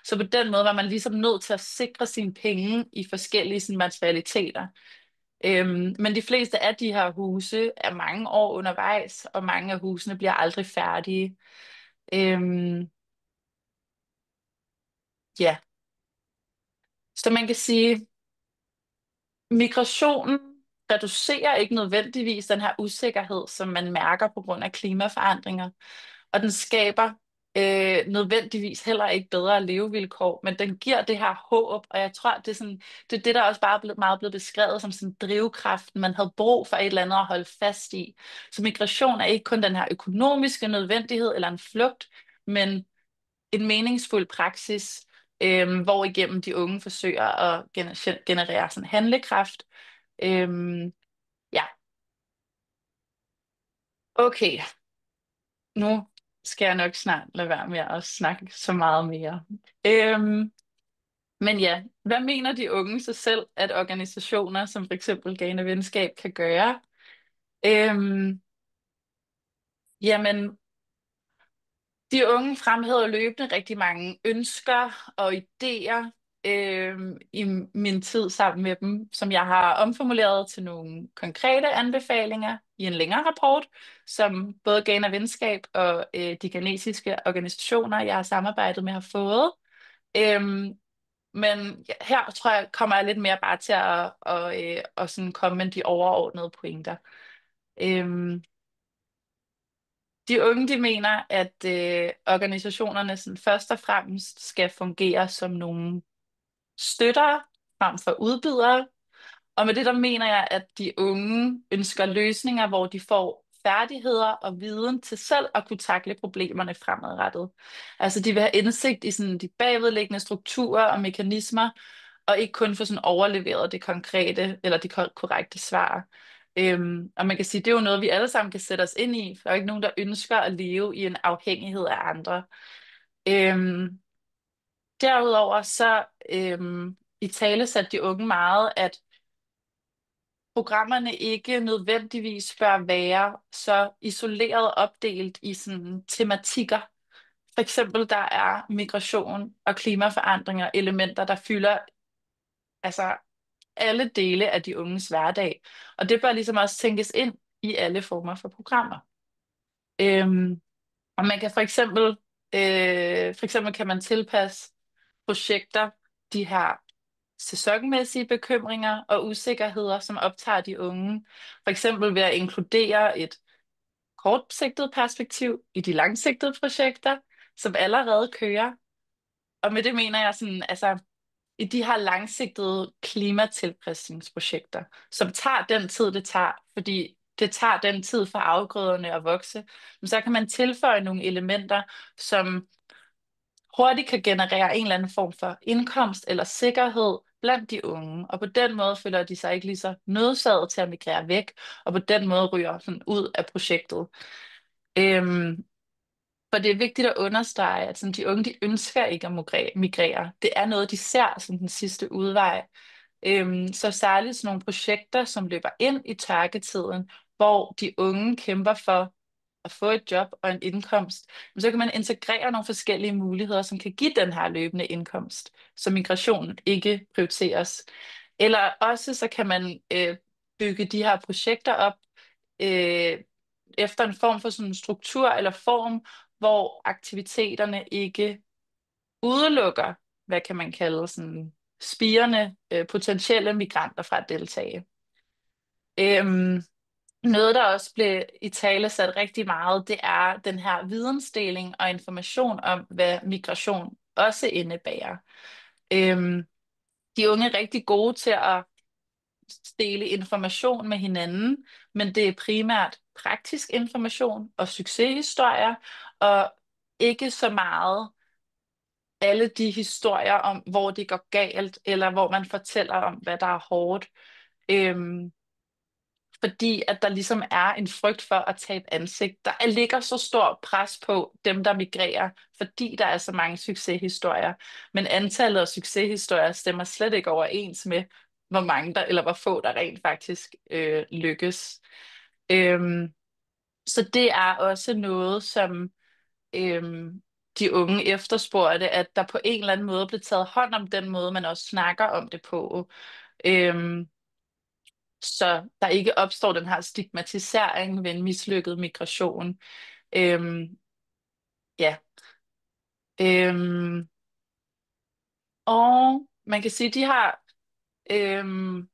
Så på den måde var man ligesom nødt til at sikre sine penge i forskellige sådan, materialiteter. Men de fleste af de her huse er mange år undervejs, og mange af husene bliver aldrig færdige. Øhm, ja, så man kan sige, migrationen reducerer ikke nødvendigvis den her usikkerhed, som man mærker på grund af klimaforandringer, og den skaber nødvendigvis heller ikke bedre levevilkår, men den giver det her håb, og jeg tror, det er sådan, det er det, der også bare er meget blevet beskrevet som sådan drivkraften, man havde brug for et eller andet at holde fast i. Så migration er ikke kun den her økonomiske nødvendighed eller en flugt, men en meningsfuld praksis, hvor igennem de unge forsøger at generere sådan handlekraft. Øhm, ja, okay. Nu skal jeg nok snart lade være med at snakke så meget mere. Øhm, men ja, hvad mener de unge sig selv, at organisationer som for eksempel Ghana Venskab kan gøre? Øhm, jamen, de unge fremhæver løbende rigtig mange ønsker og idéer i min tid sammen med dem, som jeg har omformuleret til nogle konkrete anbefalinger i en længere rapport, som både Ghana Venskab og de ghanesiske organisationer, jeg har samarbejdet med, har fået. Øhm, men her tror jeg, kommer jeg lidt mere bare til at sådan komme med de overordnede pointer. Øhm, De unge, de mener, at organisationerne sådan først og fremmest skal fungere som nogle støttere frem for udbydere. Og med det, der mener jeg, at de unge ønsker løsninger, hvor de får færdigheder og viden til selv at kunne takle problemerne fremadrettet. Altså de vil have indsigt i sådan de bagvedliggende strukturer og mekanismer, og ikke kun få sådan overleveret det konkrete eller de korrekte svar. Og man kan sige, det er jo noget, vi alle sammen kan sætte os ind i, for der er jo ikke nogen, der ønsker at leve i en afhængighed af andre. Øhm, Derudover så i tale satte de unge meget, at programmerne ikke nødvendigvis bør være så isoleret opdelt i sådan tematikker. For eksempel der er migration og klimaforandringer elementer, der fylder altså alle dele af de unges hverdag. Og det bør ligesom også tænkes ind i alle former for programmer. Øhm, og man kan for eksempel kan man tilpasse projekter de her sæsonmæssige bekymringer og usikkerheder, som optager de unge. For eksempel ved at inkludere et kortsigtet perspektiv i de langsigtede projekter, som allerede kører. Og med det mener jeg sådan, altså i de her langsigtede klimatilpasningsprojekter, som tager den tid, det tager, fordi det tager den tid for afgrøderne at vokse, men så kan man tilføje nogle elementer, som hurtigt kan generere en eller anden form for indkomst eller sikkerhed blandt de unge, og på den måde føler de sig ikke lige så nødsaget til at migrere væk, og på den måde ryger sådan ud af projektet. Øhm, for det er vigtigt at understrege, at sådan, de unge de ønsker ikke at migrere. Det er noget, de ser som den sidste udvej. Så særligt sådan nogle projekter, som løber ind i tørketiden, hvor de unge kæmper for at få et job og en indkomst, men så kan man integrere nogle forskellige muligheder, som kan give den her løbende indkomst, så migrationen ikke prioriteres. Eller også så kan man bygge de her projekter op øh, efter en form for sådan en struktur eller form, hvor aktiviteterne ikke udelukker, hvad kan man kalde sådan spirende potentielle migranter fra at deltage. Øhm, noget, der også blev italesat rigtig meget, det er den her vidensdeling og information om, hvad migration også indebærer. Øhm, de unge er rigtig gode til at dele information med hinanden, men det er primært praktisk information og succeshistorier, og ikke så meget alle de historier om, hvor det går galt, eller hvor man fortæller om, hvad der er hårdt. Øhm, fordi at der ligesom er en frygt for at tabe ansigt. Der ligger så stor pres på dem, der migrerer, fordi der er så mange succeshistorier. Men antallet af succeshistorier stemmer slet ikke overens med, hvor mange der, eller hvor få der rent faktisk lykkes. Øhm, så det er også noget, som de unge efterspurgte, at der på en eller anden måde blev taget hånd om den måde, man også snakker om det på. Øhm, så der ikke opstår den her stigmatisering ved en mislykket migration. Øhm, ja. Øhm, og man kan sige, at de har øhm,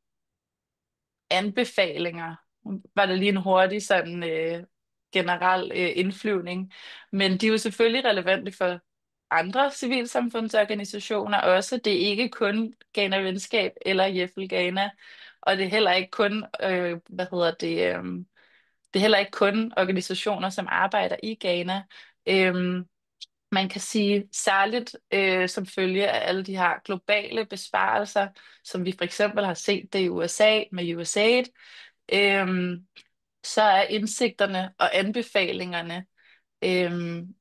anbefalinger. Nu var det lige en hurtig sådan generel indflyvning, men de er jo selvfølgelig relevante for andre civilsamfundsorganisationer også. Det er ikke kun Ghana Venskab eller Jeffel Ghana, og det er heller ikke kun, hvad hedder det, det er heller ikke kun organisationer, som arbejder i Ghana. Øhm, man kan sige særligt som følge af alle de her globale besparelser, som vi for eksempel har set det i USA med USAID, øhm, så er indsigterne og anbefalingerne øhm,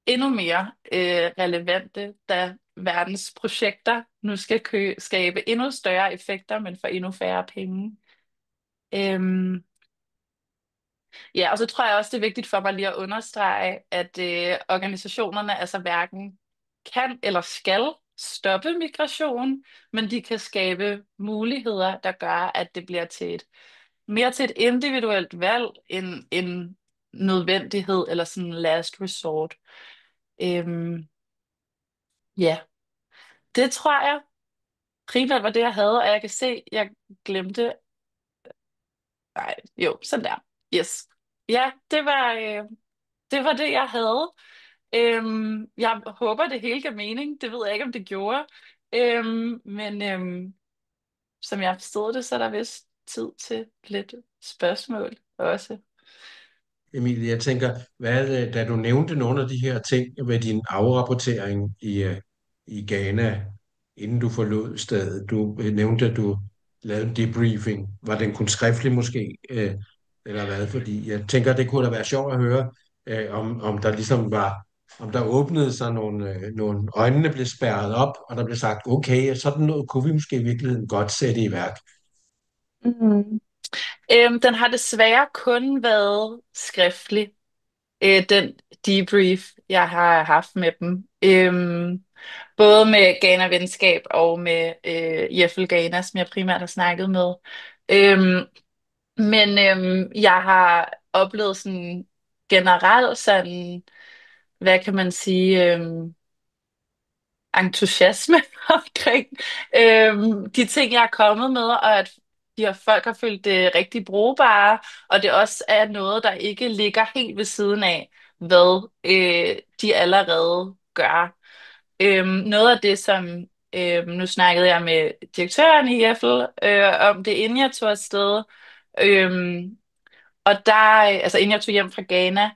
endnu mere relevante, da verdens projekter nu skal skabe endnu større effekter, men for endnu færre penge. Øhm, ja, og så tror jeg også, det er vigtigt for mig lige at understrege, at organisationerne altså hverken kan eller skal stoppe migration, men de kan skabe muligheder, der gør, at det bliver til mere til et individuelt valg end en nødvendighed eller sådan en last resort. Øhm, ja, det tror jeg primært var det, jeg havde, og jeg kan se, jeg glemte. Nej, jo, sådan der. Yes. Ja, det var det, jeg havde. Jeg håber, det hele gav mening. Det ved jeg ikke, om det gjorde. Men som jeg forstod det, så er der vist tid til lidt spørgsmål også. Emilie, jeg tænker, da du nævnte nogle af de her ting med din afrapportering i Ghana, inden du forlod stedet, du nævnte, at du lavede en debriefing. Var den kun skriftlig måske, eller hvad? Fordi jeg tænker, det kunne da være sjovt at høre, om der ligesom var, om der åbnede sig nogle øjnene blev spærret op, og der blev sagt, okay, sådan noget kunne vi måske i virkeligheden godt sætte i værk. Mm. Den har desværre kun været skriftlig, den debrief, jeg har haft med dem. både med Ghana Venskab og med Jeffel Ghana, som jeg primært har snakket med. Øhm, men jeg har oplevet sådan generelt sådan, hvad kan man sige, entusiasme omkring de ting, jeg er kommet med, og at de her folk har følt det rigtig brugbare, og det også er noget, der ikke ligger helt ved siden af, hvad de allerede gør. Noget af det, som nu snakkede jeg med direktøren i Jeffel om det, inden jeg tog afsted, øhm, og der, altså inden jeg tog hjem fra Ghana,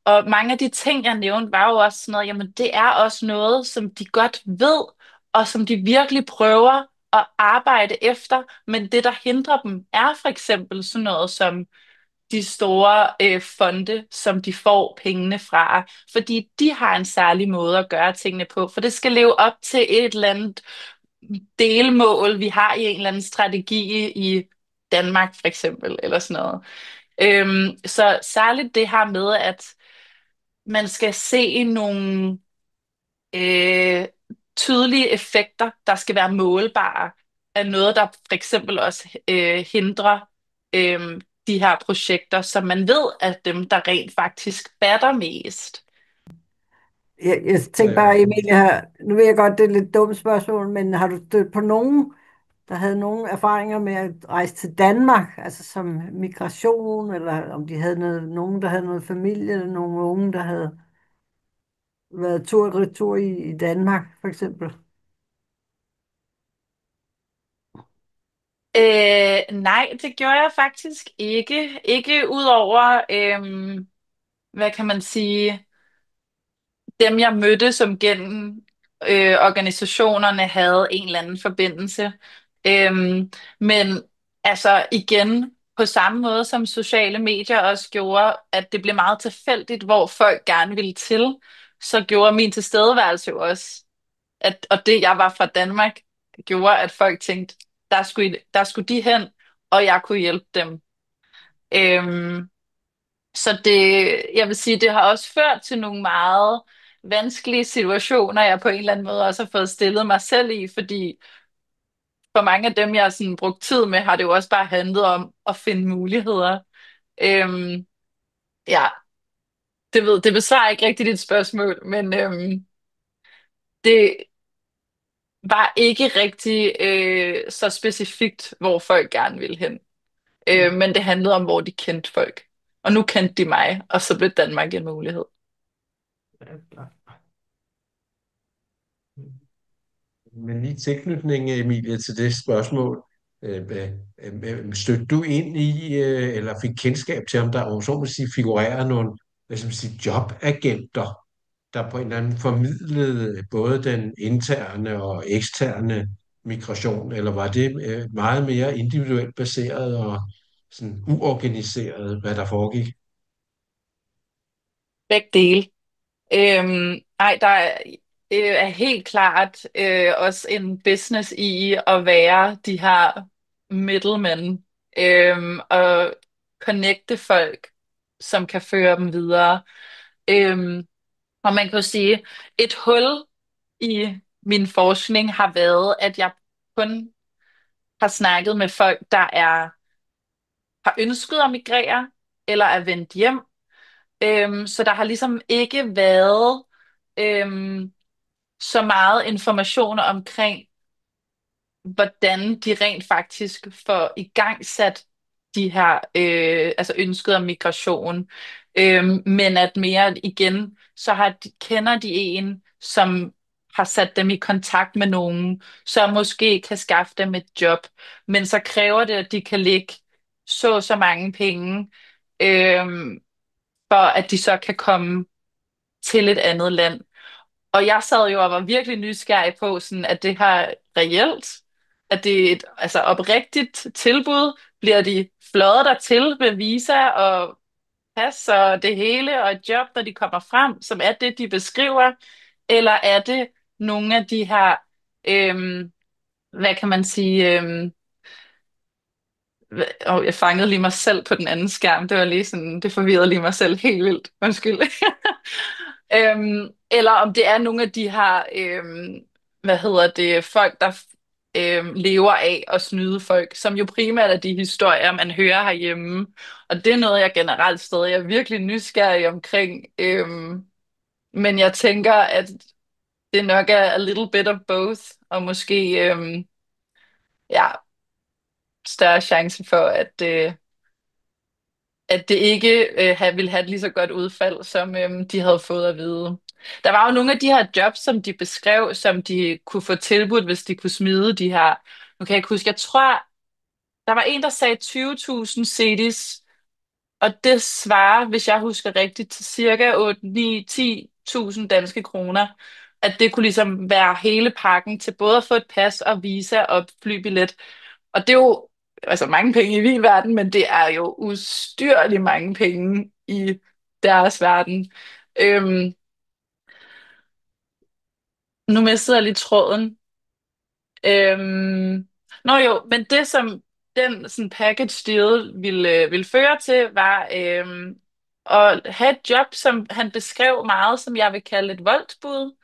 og mange af de ting, jeg nævnte, var jo også sådan noget, jamen det er også noget, som de godt ved, og som de virkelig prøver at arbejde efter, men det, der hindrer dem, er for eksempel sådan noget som de store fonde, som de får pengene fra, fordi de har en særlig måde at gøre tingene på, for det skal leve op til et eller andet delmål, vi har i en eller anden strategi i Danmark for eksempel, eller sådan noget. Så særligt det her med, at man skal se nogle øh, tydelige effekter, der skal være målbare, er noget, der for eksempel også hindrer de her projekter, så man ved, at dem, der rent faktisk batter mest. Jeg tænkte bare, Øh, Emilie, nu ved jeg godt, det er et lidt dumt spørgsmål, men har du stødt på nogen, der havde nogle erfaringer med at rejse til Danmark, altså som migration, eller om de havde nogen, der havde noget familie, eller nogle unge, der havde været tur og retur i Danmark, for eksempel? Nej, det gjorde jeg faktisk ikke. Ikke udover, hvad kan man sige, dem, jeg mødte, som gennem organisationerne havde en eller anden forbindelse. Men altså igen, på samme måde som sociale medier også gjorde, at det blev meget tilfældigt, hvor folk gerne ville til, så gjorde min tilstedeværelse jo også, og det, jeg var fra Danmark, gjorde, at folk tænkte, der skulle de hen, og jeg kunne hjælpe dem. Øhm, så det, jeg vil sige, det har også ført til nogle meget vanskelige situationer, jeg på en eller anden måde også har fået stillet mig selv i, fordi for mange af dem, jeg har sådan brugt tid med, har det jo også bare handlet om at finde muligheder. Øhm, ja, det besvarer ikke rigtigt dit spørgsmål, men det var ikke rigtig så specifikt, hvor folk gerne ville hen. Men det handlede om, hvor de kendte folk. Og nu kendte de mig, og så blev Danmark en mulighed. Men i tilknytning, Emilie, til det spørgsmål, stødte du ind i, eller fik kendskab til, om der, om så må sige, figurerer nogle, hvad skal man sige, jobagenter, der på en eller anden formidlede både den interne og eksterne migration, eller var det meget mere individuelt baseret og sådan uorganiseret, hvad der foregik? Begge dele. Ej, der er helt klart også en business i at være de her middlemen og connecte folk, som kan føre dem videre. Og man kan jo sige, et hul i min forskning har været, at jeg kun har snakket med folk, der har ønsket at migrere eller er vendt hjem. Så der har ligesom ikke været så meget information omkring, hvordan de rent faktisk får igangsat de her altså ønsket om migration. Men at mere igen, så kender de en, som har sat dem i kontakt med nogen, som måske kan skaffe dem et job. Men så kræver det, at de kan lægge så mange penge, for at de så kan komme til et andet land. Og jeg sad jo og var virkelig nysgerrig på, sådan, at det her reelt, at det er et altså oprigtigt tilbud, bliver de fløjet der til med visa og pas og det hele, og et job, når de kommer frem, som er det, de beskriver, eller er det nogle af de her, hvad kan man sige, og jeg fangede lige mig selv på den anden skærm, det var lige sådan, det forvirrede lige mig selv helt vildt, undskyld. Eller om det er nogle af de her hvad hedder det, folk, der lever af at snyde folk, som jo primært er de historier, man hører herhjemme. Og det er noget, jeg generelt stadig er virkelig nysgerrig omkring. Men jeg tænker, at det nok er a little bit of both, og måske ja, større chance for, at det ikke ville have et lige så godt udfald, som de havde fået at vide. Der var jo nogle af de her jobs, som de beskrev, som de kunne få tilbudt, hvis de kunne smide de her. Nu kan jeg ikke huske, jeg tror, der var en, der sagde 20.000 CDs, og det svarer, hvis jeg husker rigtigt, til cirka 8, 9, 10.000 danske kroner. At det kunne ligesom være hele pakken til både at få et pas og visa og flybillet. Og det er jo altså mange penge i min verden, men det er jo ustyrligt mange penge i deres verden. Øhm, Nu mistede jeg lige tråden. Nå jo, men det som den sådan package deal ville føre til, var at have et job, som han beskrev meget, som jeg vil kalde et voldsbud,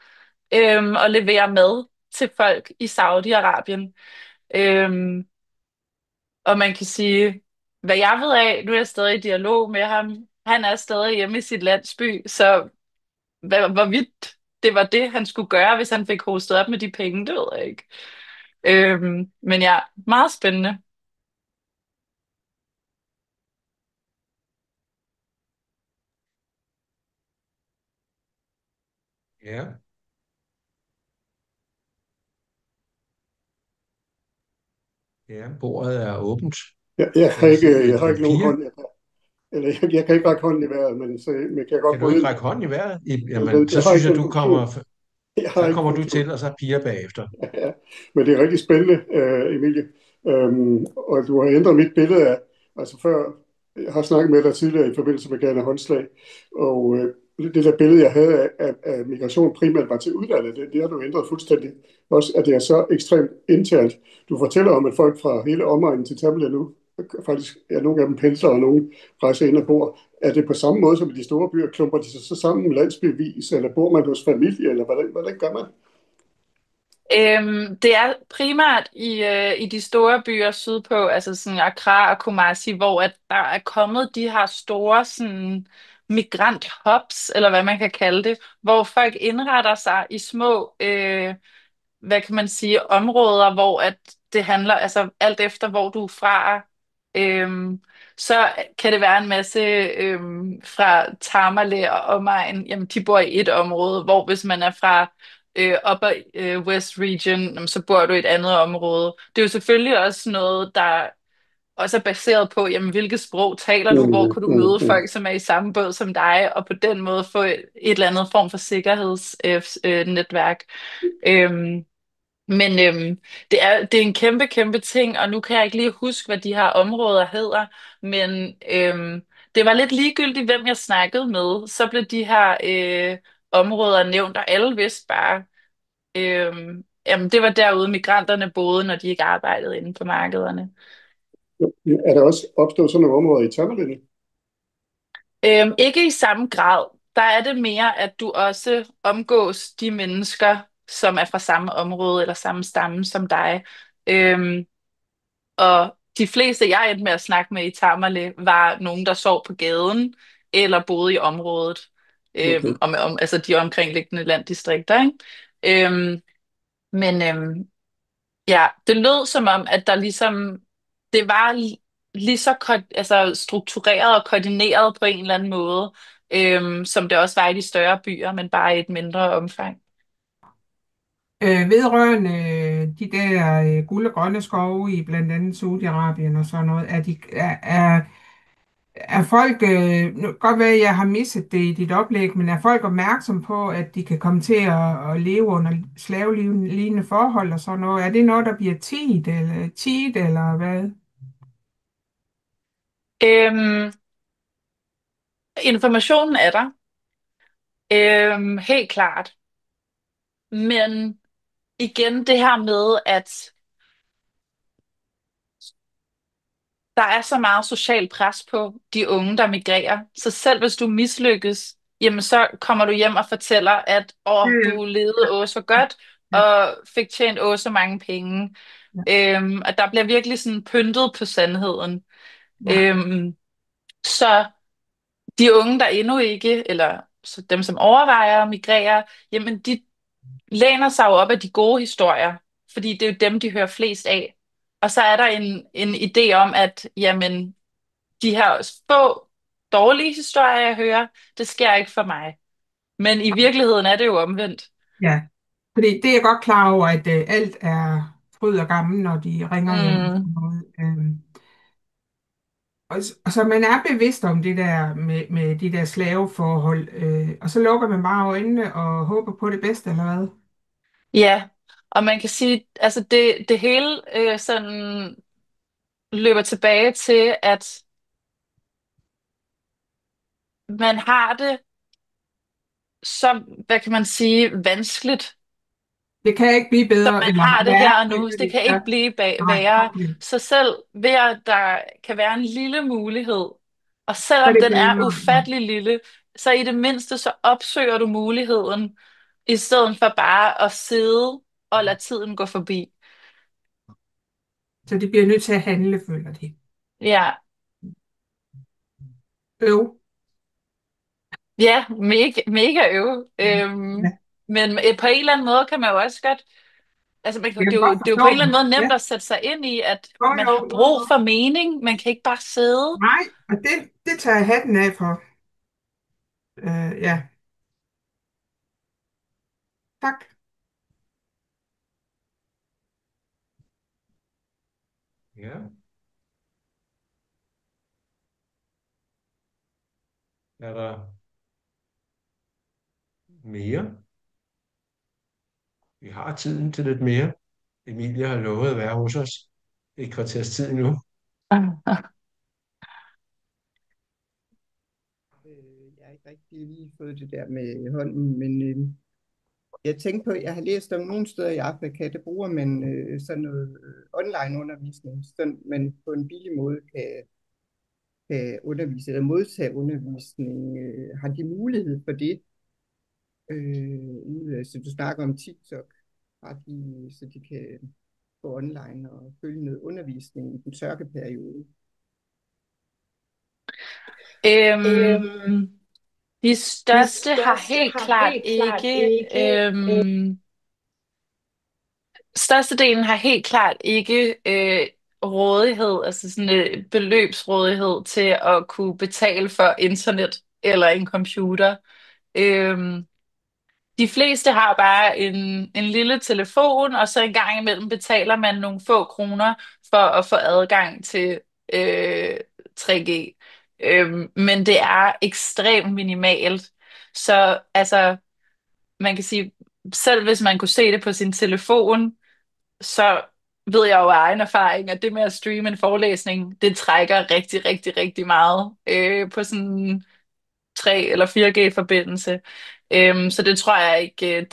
og levere mad til folk i Saudi-Arabien. Øhm, og man kan sige, hvad jeg ved af, nu er jeg stadig i dialog med ham, han er stadig hjemme i sit landsby, så hvorvidt det var det, han skulle gøre, hvis han fik hostet op med de penge, det ved jeg ikke. Men ja, meget spændende. Ja, ja, bordet er åbent. Jeg har Jeg kan se, jeg har at ikke nogen Pia, hånd. Eller jeg kan ikke række hånden i vejret, men kan jeg godt kan du bryde ikke ind? række hånden i vejret? Jamen, så Jeg har synes ikke jeg, den du funktion. kommer, Jeg har så ikke kommer du funktion. til, og så Pia bagefter. Ja, men det er rigtig spændende, Emilie. Og du har ændret mit billede af, altså før, jeg har snakket med dig tidligere i forbindelse med Gerne Håndslag, og det der billede, jeg havde af migration primært var til udlandet, det har du ændret fuldstændig. Også at det er så ekstremt internt. Du fortæller om, at folk fra hele omegnen til Tamla nu, faktisk er nogle af dem pendler, og nogle rejser ind og bor. Er det på samme måde som i de store byer? Klumper de sig så sammen landsbyvis, eller bor man hos familie, eller hvordan gør man? Det er primært i de store byer sydpå, altså sådan Accra og Kumasi, hvor at der er kommet de her store sådan migranthubs, eller hvad man kan kalde det, hvor folk indretter sig i små hvad kan man sige, områder, hvor at det handler, altså alt efter hvor du er fra, så kan det være en masse fra Tamale og omegn, jamen de bor i et område, hvor hvis man er fra Upper West Region, jamen, så bor du i et andet område. Det er jo selvfølgelig også noget, der også er baseret på, jamen, hvilket sprog taler du, hvor kan du møde folk, som er i samme båd som dig, og på den måde få et eller andet form for sikkerhedsnetværk. Men det er en kæmpe, kæmpe ting, og nu kan jeg ikke lige huske, hvad de her områder hedder, men det var lidt ligegyldigt, hvem jeg snakkede med. Så blev de her områder nævnt, og alle vidste bare, jamen det var derude, migranterne boede, når de ikke arbejdede inde på markederne. Er der også opstået sådan nogle områder i Tammerlinde? Ikke i samme grad. Der er det mere, at du også omgås de mennesker, som er fra samme område eller samme stamme som dig. Øhm, Og de fleste, jeg endte med at snakke med i Tamale, var nogen, der sov på gaden eller boede i området. Okay. Altså de omkringliggende landdistrikter, ikke? Men ja, det lød som om, at der ligesom, det var lige så altså, struktureret og koordineret på en eller anden måde, som det også var i de større byer, men bare i et mindre omfang. Vedrørende de der guld og grønne skove i blandt andet Saudi-Arabien og sådan noget, er folk, nu kan godt være, at jeg har misset det i dit oplæg, men er folk opmærksom på, at de kan komme til at leve under slavelignende forhold og sådan noget? Er det noget, der bliver tiet, eller hvad? Øhm, Informationen er der, helt klart. Men igen det her med, at der er så meget social pres på de unge, der migrerer. Så selv hvis du mislykkes, jamen så kommer du hjem og fortæller, at Ja, du levede så godt, Ja. og fik tjent så mange penge. Ja. Og der bliver virkelig sådan pyntet på sandheden. Ja. Så de unge, der endnu ikke, eller så dem, som overvejer at migrere, jamen de læner sig jo op af de gode historier, fordi det er jo dem, de hører flest af. Og så er der en idé om, at jamen, de her få dårlige historier, jeg hører, det sker ikke for mig. Men i virkeligheden er det jo omvendt. Ja. Fordi det er jeg godt klar over, at alt er fryd og gammel, når de ringer hjem. Og Mm, sådan noget. Og så man er bevidst om det der med de der slaveforhold, og så lukker man bare øjnene og håber på det bedste, eller hvad? ja, og man kan sige, altså det hele sådan løber tilbage til, at man har det så, hvad kan man sige, vanskeligt, Det kan ikke blive som bedre, man eller har det værre. her og nu. Det kan Ja, ikke blive nej, værre. okay. Så selv ved at der kan være en lille mulighed, og Så er selvom det den er bedre. ufattelig lille, så i det mindste så opsøger du muligheden, i stedet for bare at sidde og lade tiden gå forbi. Så de bliver nødt til at handle, føler de. Ja, Øv. ja, mega, mega øv. Ja. Men på en eller anden måde kan man jo også godt, altså Jeg det kan er jo, godt det er jo forstå på en eller dem. anden måde Ja, nemt at sætte sig ind i, at jo, man jo, har jo, brug jo. for mening. Man kan ikke bare sidde. Nej, og det tager jeg hatten af for. Ja, tak. Ja. Er der mere? Vi har tiden til lidt mere. Emilie har lovet at være hos os et kvarters tid nu. Jeg har ikke rigtig lige fået det der med hånden, men jeg tænkte på, jeg har læst om nogle steder i Afrika, der bruger man sådan noget online undervisning, så man på en billig måde kan undervise eller modtage undervisning. Har de mulighed for det? Så du snakker om TikTok, har de, så de kan gå online og følge noget undervisning i den tørkeperiode? Øhm, de største har helt klart ikke, størstedelen har helt klart ikke rådighed, altså sådan beløbsrådighed til at kunne betale for internet eller en computer. Øhm, De fleste har bare en lille telefon, og så en gang imellem betaler man nogle få kroner for at få adgang til 3G. Men det er ekstremt minimalt. Så altså, man kan sige, selv hvis man kunne se det på sin telefon, så ved jeg jo af egen erfaring, at det med at streame en forelæsning, det trækker rigtig, rigtig, rigtig meget på sådan 3 eller 4G-forbindelse. Så det tror jeg ikke,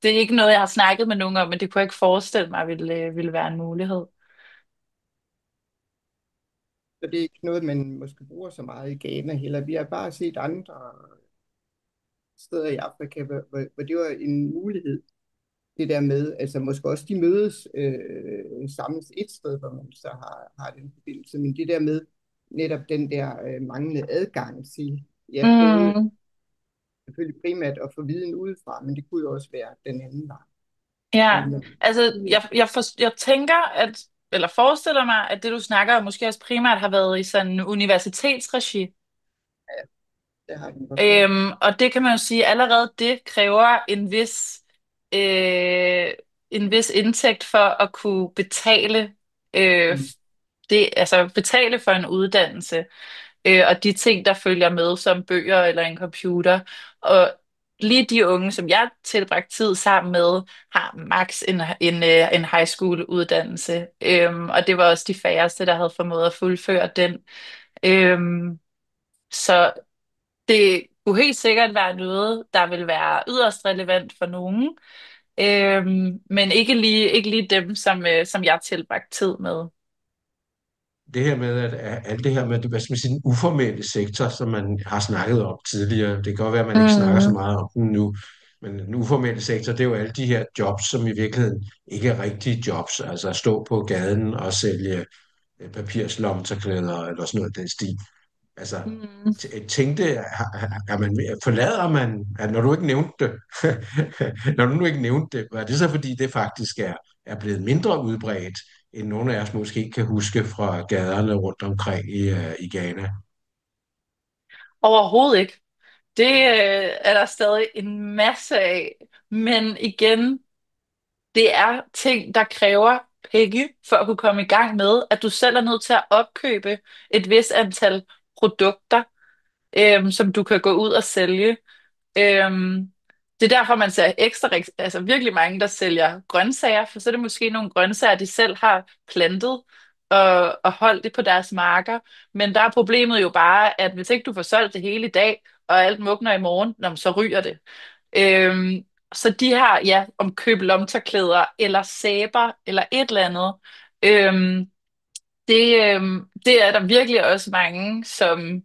det er ikke noget, jeg har snakket med nogen om, men det kunne jeg ikke forestille mig ville være en mulighed. Så det er ikke noget, man måske bruger så meget i Ghana heller. Vi har bare set andre steder i Afrika, hvor det var en mulighed. Det der med, altså måske også de mødes samles et sted, hvor man så har den forbindelse, men det der med netop den der manglende adgang til, ja, både Mm, selvfølgelig primært at få viden udefra, men det kunne jo også være den anden vej. ja, Men, altså jeg tænker, eller forestiller mig, at det du snakker om måske også primært har været i sådan universitetsregi. det har den godt været. Og det kan man jo sige, allerede det kræver en vis indtægt for at kunne betale Mm. det, altså betale for en uddannelse, og de ting, der følger med, som bøger eller en computer. Og lige de unge, som jeg tilbragt tid sammen med, har max en high school uddannelse. Og det var også de færreste, der havde formået at fuldføre den. Øhm, så det kunne helt sikkert være noget, der vil være yderst relevant for nogen, men ikke lige dem, som jeg tilbragt tid med. Det her med, at alt det her med, hvad skal man sige, den uformelle sektor, som man har snakket om tidligere, det kan godt være, at man ikke snakker så Mm, meget om den nu, Men den uformelle sektor, det er jo alle de her jobs, som i virkeligheden ikke er rigtige jobs, altså at stå på gaden og sælge papirslomterklæder eller sådan noget af den stil. Altså, Mm. tænkte, forlader man, at når du ikke nævnte det, når du nu ikke nævnte det, var det så fordi det faktisk er blevet mindre udbredt, end nogle af os måske kan huske fra gaderne rundt omkring i Ghana? Overhovedet ikke. Det er der stadig en masse af. Men igen, det er ting, der kræver penge for at kunne komme i gang med, at du selv er nødt til at opkøbe et vis antal produkter, som du kan gå ud og sælge. Øhm, det er derfor, man ser altså virkelig mange, der sælger grøntsager, for så er det måske nogle grøntsager, de selv har plantet og holdt det på deres marker. Men der er problemet jo bare, at hvis ikke du får solgt det hele i dag, og alt mugner i morgen, nå, men så ryger det. Så de har, ja, om køb lomterklæder, eller sæber, eller et eller andet. Øhm, det er der virkelig også mange, som,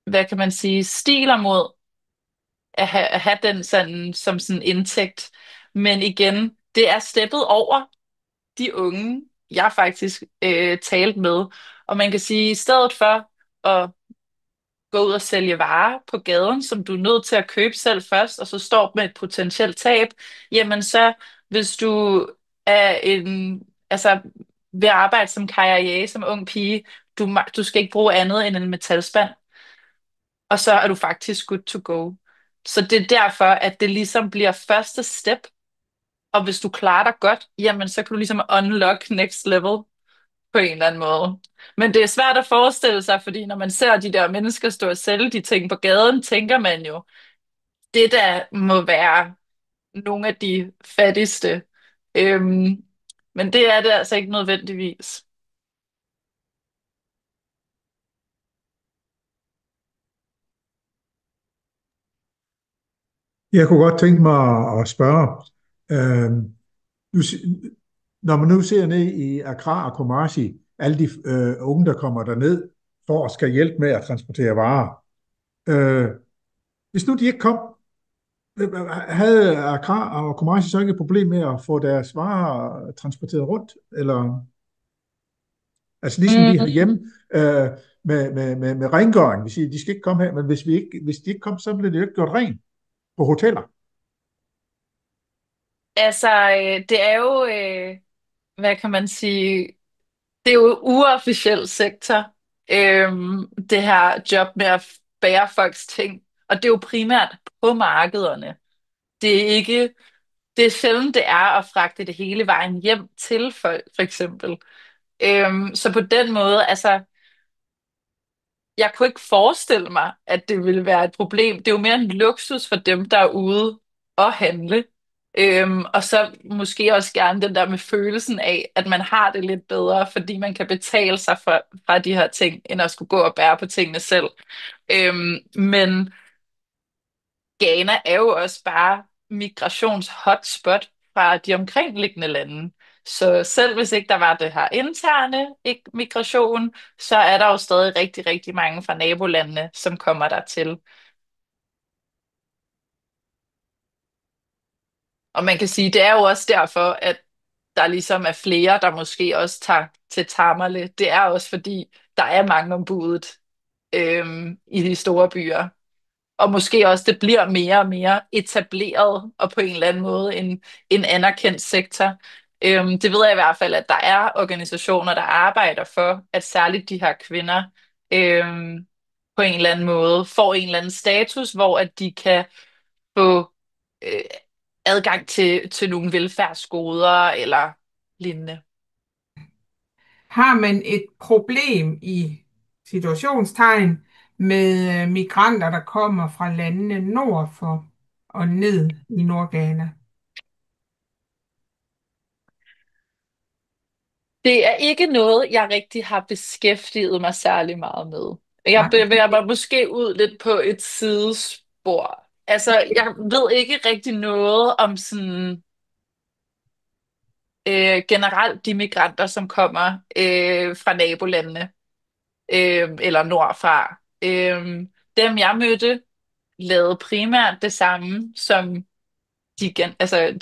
hvad kan man sige, stiler mod at have den sådan, som sådan indtægt. Men igen, det er steppet over de unge, jeg faktisk talte med. Og man kan sige, i stedet for at gå ud og sælge varer på gaden, som du er nødt til at købe selv først, og så står med et potentielt tab, jamen så hvis du er altså ved at arbejde som karriere, som ung pige, du skal ikke bruge andet end en metalspand, og så er du faktisk good to go. Så det er derfor, at det ligesom bliver første step, og hvis du klarer dig godt, jamen så kan du ligesom unlock next level på en eller anden måde. Men det er svært at forestille sig, fordi når man ser de der mennesker stå og sælge de ting på gaden, tænker man jo, det der må være nogle af de fattigste. Øhm, men det er det altså ikke nødvendigvis. Jeg kunne godt tænke mig at spørge, øh, nu, når man nu ser ned i Accra og Kumasi, alle de unge, der kommer derned for at skal hjælpe med at transportere varer. Øh, hvis nu de ikke kom, havde Accra og Kumasi så ikke et problem med at få deres varer transporteret rundt? Eller, altså ligesom vi har Mm, hjemme med rengøring. Vi siger, de skal ikke komme her, men hvis de ikke kom, så blev det jo ikke gjort rent på hoteller. altså, det er jo, hvad kan man sige, det er jo uofficiel sektor, det her job med at bære folks ting. Og det er jo primært på markederne. Det er ikke, det er sjældent, det er at fragte det hele vejen hjem til folk, for eksempel. Så på den måde, altså, jeg kunne ikke forestille mig, at det ville være et problem. Det er jo mere en luksus for dem, der er ude og handle. Og så måske også gerne den der med følelsen af, at man har det lidt bedre, fordi man kan betale sig fra de her ting, end at skulle gå og bære på tingene selv. Men Ghana er jo også bare migrations-hotspot fra de omkringliggende lande. Så selv hvis ikke der var det her interne migration, så er der jo stadig rigtig, rigtig mange fra nabolandene, som kommer dertil. Og man kan sige, det er jo også derfor, at der ligesom er flere, der måske også tager til Tamale. Det er også fordi, der er mange om budet i de store byer. Og måske også, det bliver mere og mere etableret, og på en eller anden måde en anerkendt sektor. Det ved jeg i hvert fald, at der er organisationer, der arbejder for, at særligt de her kvinder på en eller anden måde får en eller anden status, hvor at de kan få øh, adgang til nogle velfærdsgoder eller lignende. Har man et problem i situationstegn med migranter, der kommer fra landene nord for og ned i Nordghana? Det er ikke noget, jeg rigtig har beskæftiget mig særlig meget med. Jeg Nej. bevæger mig måske ud lidt på et sidespor. Altså, jeg ved ikke rigtig noget om sådan generelt de migranter, som kommer fra nabolandene eller nordfra. Dem jeg mødte, lavede primært det samme som de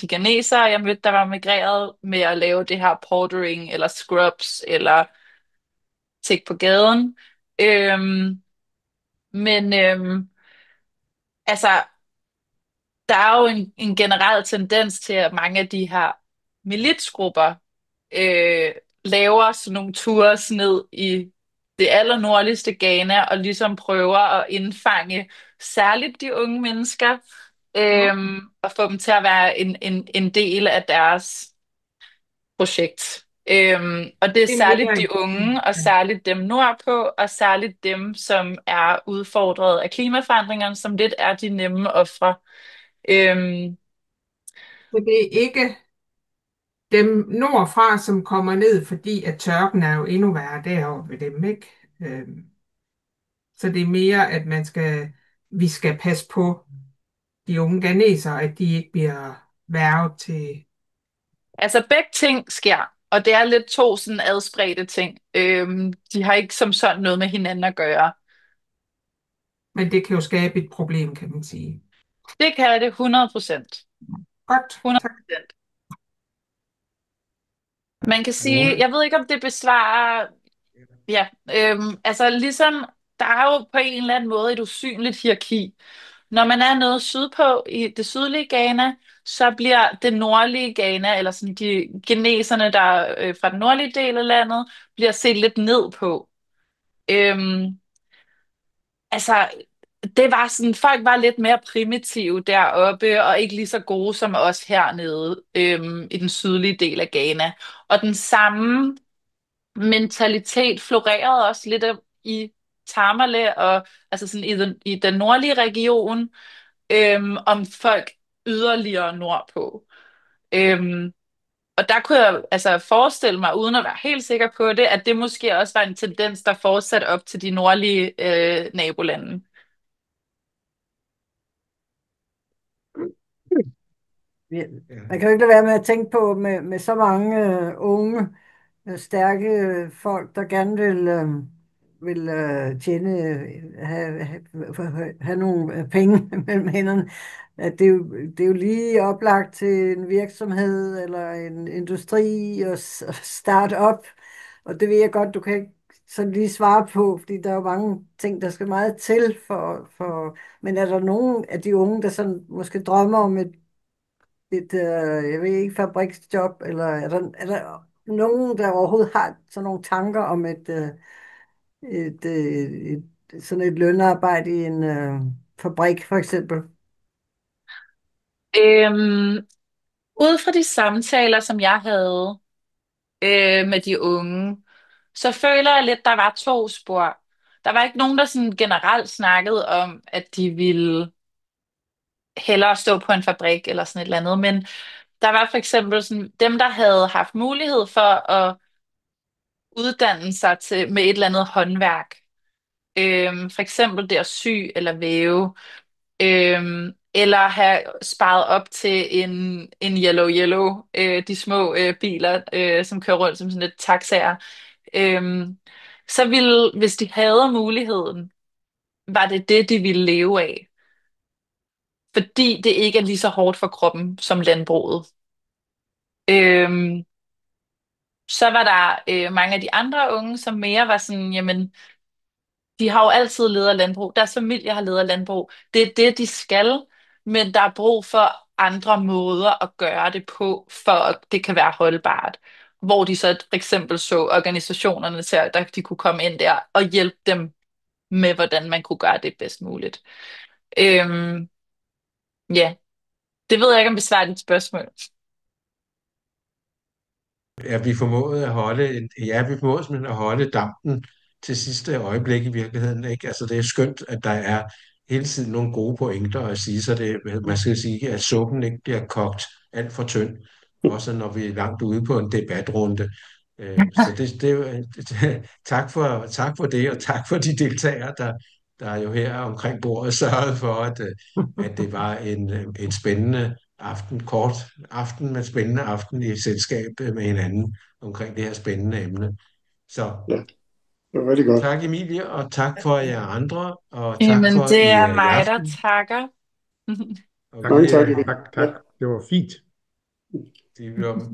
ghanesere, jeg mødte, der var migreret med at lave det her portering, eller scrubs, eller tigge på gaden. Men altså, der er jo en generel tendens til, at mange af de her militsgrupper laver sådan nogle tours ned i det allernordligste Ghana, og ligesom prøver at indfange særligt de unge mennesker, og få dem til at være en del af deres projekt. Og det er Det er særligt mere, de unge, og særligt dem nordpå, og særligt dem, som er udfordret af klimaforandringerne, som lidt er de nemme ofre. så det er ikke dem nordfra, som kommer ned, fordi at tørken er jo endnu værre deroppe ved dem, ikke? Så det er mere, at vi skal passe på de unge ghanesere, at de ikke bliver værvet til. Altså begge ting sker, og det er lidt to sådan adspredte ting. De har ikke som sådan noget med hinanden at gøre. Men det kan jo skabe et problem, kan man sige. Det kan det 100%. Godt, 100%. tak. Man kan sige, jeg ved ikke, om det besvarer. Ja, altså ligesom, der er jo på en eller anden måde et usynligt hierarki. Når man er noget sydpå i det sydlige Ghana, så bliver det nordlige Ghana, eller sådan de geneserne, der er fra den nordlige del af landet, bliver set lidt ned på. Altså, det var sådan, folk var lidt mere primitive deroppe, og ikke lige så gode som os hernede i den sydlige del af Ghana. Og den samme mentalitet florerede også lidt i Tamale, og altså sådan i den nordlige region, om folk yderligere nordpå. Og der kunne jeg altså forestille mig, uden at være helt sikker på det, at det måske også var en tendens, der fortsatte op til de nordlige nabolande. Man kan jo ikke lade være med at tænke på med så mange unge, stærke folk, der gerne vil tjene, have nogle penge mellem hænderne. At det er jo lige oplagt til en virksomhed eller en industri og starte op. Og det ved jeg godt, du kan ikke sådan lige svare på, fordi der er jo mange ting, der skal meget til for. Men er der nogen af de unge, der sådan måske drømmer om jeg ved ikke, fabriksjob, eller er der nogen, der overhovedet har sådan nogle tanker om sådan et lønarbejde i en fabrik, for eksempel? Øhm, Ud fra de samtaler, som jeg havde med de unge, så føler jeg lidt, der var to spor. Der var ikke nogen, der sådan generelt snakkede om, at de ville hellere stå på en fabrik eller sådan et eller andet, men der var for eksempel sådan, dem, der havde haft mulighed for at uddanne sig med et eller andet håndværk. For eksempel det at sy eller væve, eller have sparet op til en yellow, de små biler, som kører rundt som sådan lidt taxaer. Så ville, hvis de havde muligheden, var det, de ville leve af. Fordi det ikke er lige så hårdt for kroppen som landbruget. Øhm, så var der mange af de andre unge, som mere var sådan, jamen, de har jo altid ledet af landbrug. Deres familie har ledet af landbrug. Det er det, de skal, men der er brug for andre måder at gøre det på, for at det kan være holdbart. Hvor de så for eksempel så organisationerne til, at de kunne komme ind der og hjælpe dem med, hvordan man kunne gøre det bedst muligt. Ja, det ved jeg ikke, om det svarer dit spørgsmål. Ja, vi formåede simpelthen at holde dampen til sidste øjeblik i virkeligheden, ikke? Altså, det er skønt, at der er hele tiden nogle gode pointer at sige, så man skal sige, at suppen ikke bliver kogt alt for tynd, også når vi er langt ude på en debatrunde. Så tak for det, og tak for de deltagere, der jo her omkring bordet sørgede for, at det var en spændende kort aften, men spændende aften i selskab med hinanden omkring det her spændende emne. Så Ja. Det var rigtig godt. Tak Emilie, og tak for jer andre, og tak Jamen, for det er i mig, der aften. takker. Og Tak, Mange vi, tak, øh, Emil. tak. Det var fint. det,